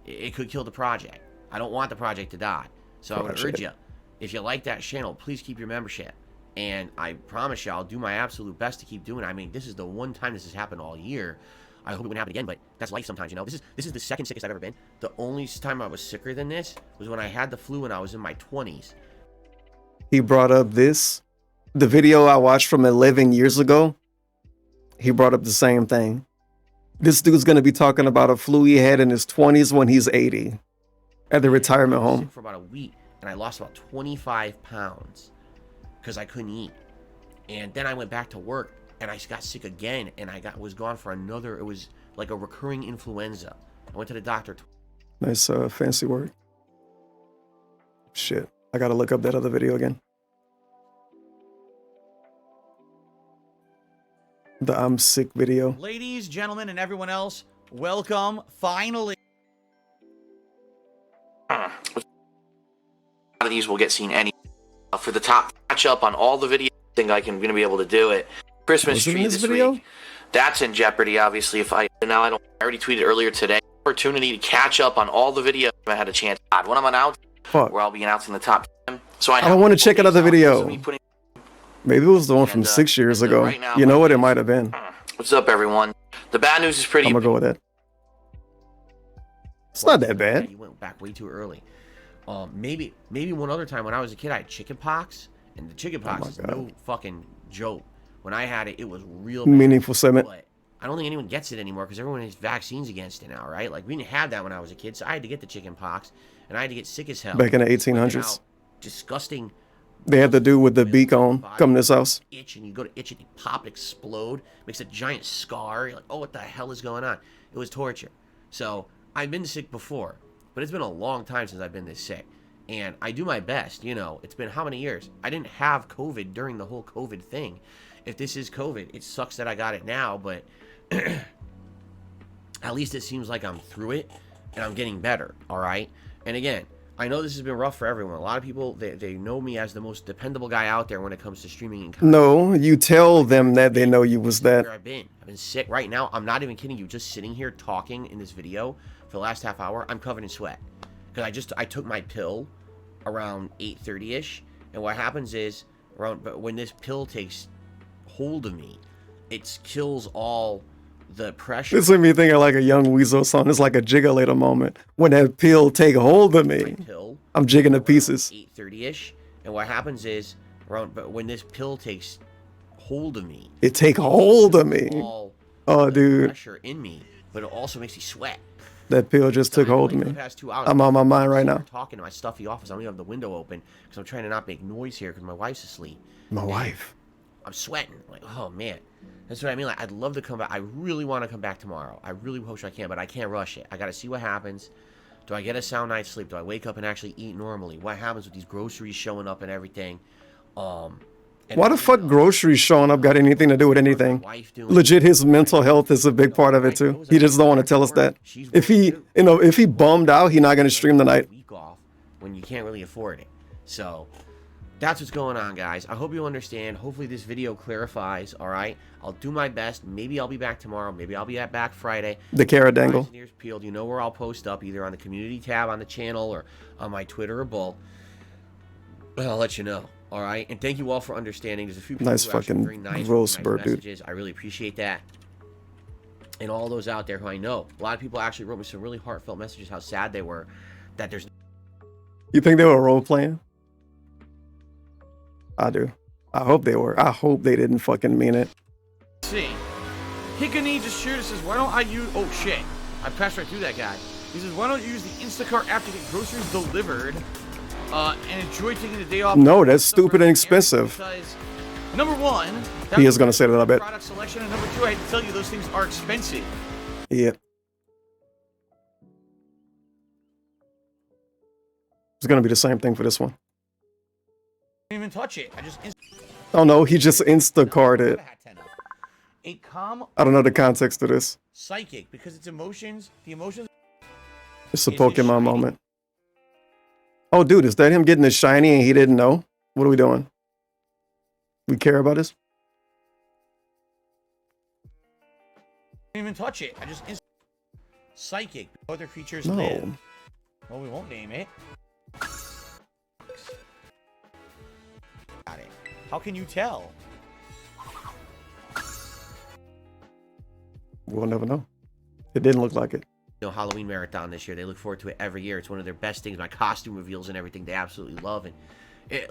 Speaker 5: it could kill the project. I don't want the project to die. So I would urge you, if you like that channel, please keep your membership. And I promise you, I'll do my absolute best to keep doing it. I mean, this is the one time this has happened all year. I hope it wouldn't happen again, but that's life sometimes, you know. This is the second sickest I've ever been. The only time I was sicker than this was when I had the flu when I was in my 20s.
Speaker 1: He brought up the video I watched from 11 years ago. He brought up the same thing. This dude's going to be talking about a flu he had in his 20s when he's 80 at the retirement home.
Speaker 5: For about a week, and I lost about 25 pounds because I couldn't eat. And then I went back to work. And I got sick again, and was gone for another. It was like a recurring influenza. I went to the doctor.
Speaker 1: Nice fancy word. Shit, I gotta look up that other video again. The I'm sick video.
Speaker 6: Ladies, gentlemen, and everyone else, welcome. Finally.
Speaker 4: A lot of these will get seen any. For the top catch up on all the videos, I think I'm going to be able to do it. Christmas tree this week. That's in jeopardy, obviously. If I already tweeted earlier today. Opportunity to catch up on all the videos I had a chance. When I'm announcing, where I'll be announcing the top 10. So I
Speaker 1: don't want to check another video. Maybe it was the one from 6 years ago. Right now, you know what? It might have been.
Speaker 4: What's up, everyone? The bad news is pretty.
Speaker 1: I'm gonna go with that. It's not that bad.
Speaker 5: You went back way too early. Maybe one other time when I was a kid, I had chicken pox, and the chicken pox is no fucking joke. When I had it, it was real bad.
Speaker 1: Meaningful segment.
Speaker 5: But I don't think anyone gets it anymore because everyone has vaccines against it now, right? Like, we didn't have that when I was a kid, so I had to get the chicken pox, and I had to get sick as hell.
Speaker 1: Back in the 1800s.
Speaker 5: Disgusting.
Speaker 1: They had to do with the beak on coming to this house.
Speaker 5: Itch, and you go to itch it, you pop, explode, makes a giant scar. You're like, oh, what the hell is going on? It was torture. So, I've been sick before, but it's been a long time since I've been this sick. And I do my best, you know. It's been how many years? I didn't have COVID during the whole COVID thing. If this is COVID, it sucks that I got it now, but at least it seems like I'm through it and I'm getting better, all right? And again, I know this has been rough for everyone. A lot of people, they know me as the most dependable guy out there when it comes to streaming and content.
Speaker 1: No, you tell them that they know you was that.
Speaker 5: I've been sick. Right now, I'm not even kidding you. Just sitting here talking in this video for the last half hour, I'm covered in sweat. Because I took my pill around 8:30ish, and what happens is, but when this pill takes hold of me, it kills all the pressure.
Speaker 1: This made me think of like a Young Weasel song. It's like a Jiggalator moment. When that pill take hold of me, I'm jigging to pieces.
Speaker 5: 8:30ish, and what happens is, but when this pill takes hold of me,
Speaker 1: it take hold of me. Oh, dude.
Speaker 5: Pressure in me, but it also makes me sweat.
Speaker 1: That pill just took hold of me. I'm on my mind right now.
Speaker 5: Talking to my stuffy office. I don't even have the window open because I'm trying to not make noise here because my wife's asleep.
Speaker 1: My wife.
Speaker 5: I'm sweating. Like, oh man, that's what I mean. Like, I'd love to come back. I really want to come back tomorrow. I really wish I can, but I can't rush it. I got to see what happens. Do I get a sound night's sleep? Do I wake up and actually eat normally? What happens with these groceries showing up and everything?
Speaker 1: Why the fuck groceries showing up got anything to do with anything? Legit, his mental health is a big part of it too. He just don't want to tell us that. If he bummed out, he's not gonna stream tonight.
Speaker 5: Week off when you can't really afford it. So that's what's going on, guys. I hope you understand. Hopefully this video clarifies. All right, I'll do my best. Maybe I'll be back tomorrow. Maybe I'll be back Friday.
Speaker 1: The carrot dangle.
Speaker 5: Ears peeled. You know where I'll post up, either on the community tab on the channel or on my Twitter or Bull. But I'll let you know. All right, and thank you all for understanding. There's a few people
Speaker 1: nice
Speaker 5: who
Speaker 1: fucking
Speaker 5: very nice
Speaker 1: roast
Speaker 5: nice
Speaker 1: bird,
Speaker 5: messages.
Speaker 1: dude.
Speaker 5: I really appreciate that. and all those out there who I know. A lot of people actually wrote me some really heartfelt messages how sad they were that there's...
Speaker 1: You think they were role playing? I do. I hope they were. I hope they didn't fucking mean it.
Speaker 6: See, Hickany just shared. It says, "Why don't I use?" Oh shit! I passed right through that guy. He says, "Why don't you use the Instacart app to get groceries delivered and enjoy taking the day off?"
Speaker 1: No, that's stupid and expensive.
Speaker 6: Because number one,
Speaker 1: He is gonna say that, I bet.
Speaker 6: Product selection, and number two, I had to tell you those things are expensive.
Speaker 1: Yeah. It's gonna be the same thing for this one.
Speaker 6: Didn't even touch it. I just.
Speaker 1: Oh no, he just Instacarted.
Speaker 6: A calm
Speaker 1: I don't know the context of this.
Speaker 6: psychic because it's emotions. The emotions.
Speaker 1: It's a
Speaker 6: Is it
Speaker 1: Pokemon
Speaker 6: shiny?
Speaker 1: moment. Oh, dude, is that him getting the shiny and he didn't know? What are we doing? We care about this?
Speaker 6: Didn't even touch it. I just. Psychic. Other creatures
Speaker 1: No.
Speaker 6: live. Well, we won't name it. Got it. How can you tell?
Speaker 1: We'll never know. It didn't look like it.
Speaker 5: Halloween marathon this year. They look forward to it every year. It's one of their best things. My costume reveals and everything they absolutely love. And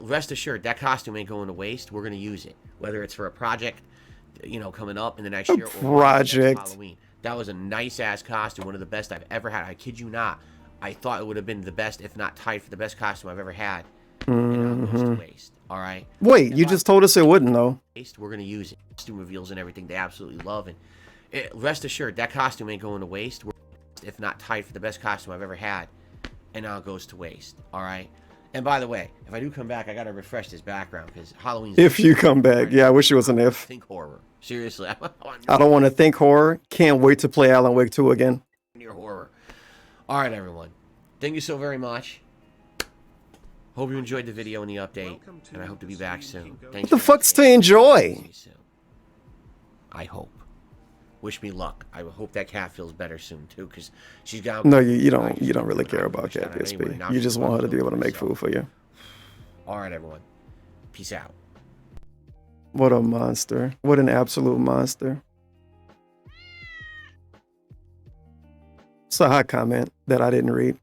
Speaker 5: rest assured, that costume ain't going to waste. We're going to use it. Whether it's for a project, coming up in the next year. Or
Speaker 1: Project.
Speaker 5: Halloween. That was a nice-ass costume. One of the best I've ever had. I kid you not. I thought it would have been the best, if not tied for the best costume I've ever had. And now it goes to waste. All right?
Speaker 1: Wait, you just told us it wouldn't, though.
Speaker 5: We're going to use it. Costume reveals and everything they absolutely love. And rest assured, that costume ain't going to waste. If not tied for the best costume I've ever had, and now it goes to waste. All right. And by the way, if I do come back, I gotta refresh this background because Halloween's.
Speaker 1: If you come back, yeah, I wish it was an if.
Speaker 5: Think horror. Seriously,
Speaker 1: I don't want to think horror. Can't wait to play Alan Wake 2 again.
Speaker 5: near horror. All right, everyone. Thank you so very much. Hope you enjoyed the video and the update, and I hope to be back soon. Thanks.
Speaker 1: What the fuck's to enjoy?
Speaker 5: I hope. Wish me luck. I hope that cat feels better soon too, because she's got.
Speaker 1: No, you don't really care about Cat DSP. You just want her to be able to make food for you.
Speaker 5: All right, everyone. Peace out.
Speaker 1: What a monster! What an absolute monster! It's a hot comment that I didn't read.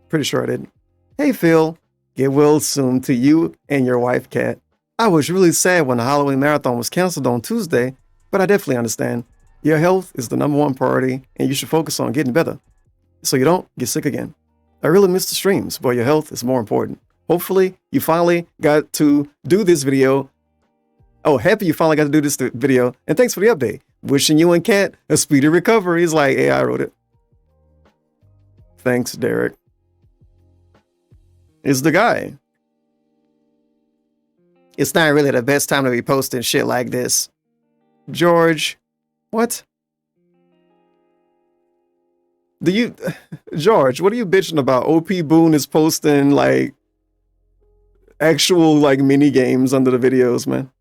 Speaker 1: Pretty sure I didn't. Hey Phil, get well soon to you and your wife, Kat. I was really sad when the Halloween marathon was canceled on Tuesday, but I definitely understand. Your health is the #1 priority, and you should focus on getting better so you don't get sick again. I really miss the streams, but your health is more important. Hopefully, you finally got to do this video. Oh, happy you finally got to do this video, and thanks for the update. Wishing you and Kat a speedy recovery. It's like, I wrote it. Thanks, Derek. Is the guy. It's not really the best time to be posting shit like this. George. What? George, what are you bitching about? OP Boone is posting like actual like mini games under the videos, man.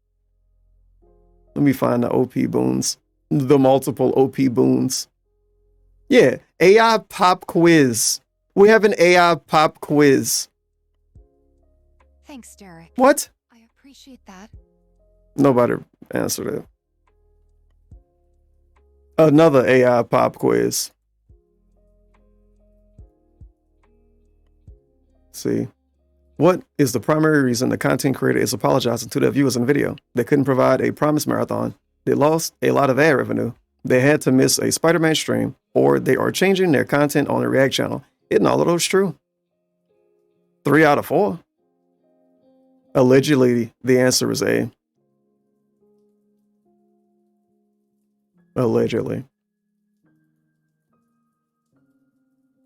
Speaker 1: Let me find the OP Boons. The multiple OP Boons. Yeah, AI pop quiz. We have an AI pop quiz.
Speaker 7: Thanks, Derek.
Speaker 1: What?
Speaker 7: I appreciate that.
Speaker 1: Nobody answered it. Another AI pop quiz. See. What is the primary reason the content creator is apologizing to their viewers in the video? They couldn't provide a promised marathon. They lost a lot of ad revenue. They had to miss a Spider-Man stream, or they are changing their content on the React channel. Isn't all of those true? 3 out of 4. Allegedly, the answer is A. Allegedly.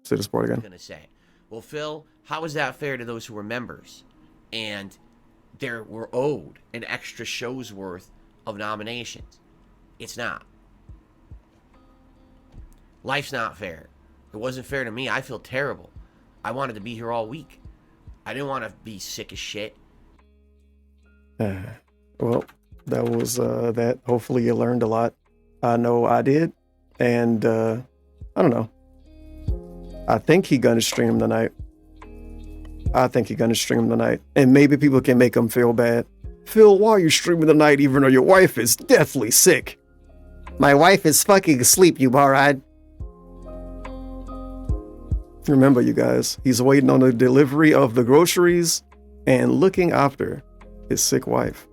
Speaker 1: Say this part again.
Speaker 5: Gonna say, well, Phil, how is that fair to those who were members and they were owed an extra show's worth of nominations? It's not. Life's not fair. It wasn't fair to me. I feel terrible. I wanted to be here all week. I didn't want to be sick as shit.
Speaker 1: Well, that was that. Hopefully you learned a lot. I know I did. And I don't know. I think he gonna stream tonight. And maybe people can make him feel bad. Phil, why are you streaming tonight even though your wife is deathly sick? My wife is fucking asleep, you moron. Remember, you guys, he's waiting on the delivery of the groceries and looking after his sick wife.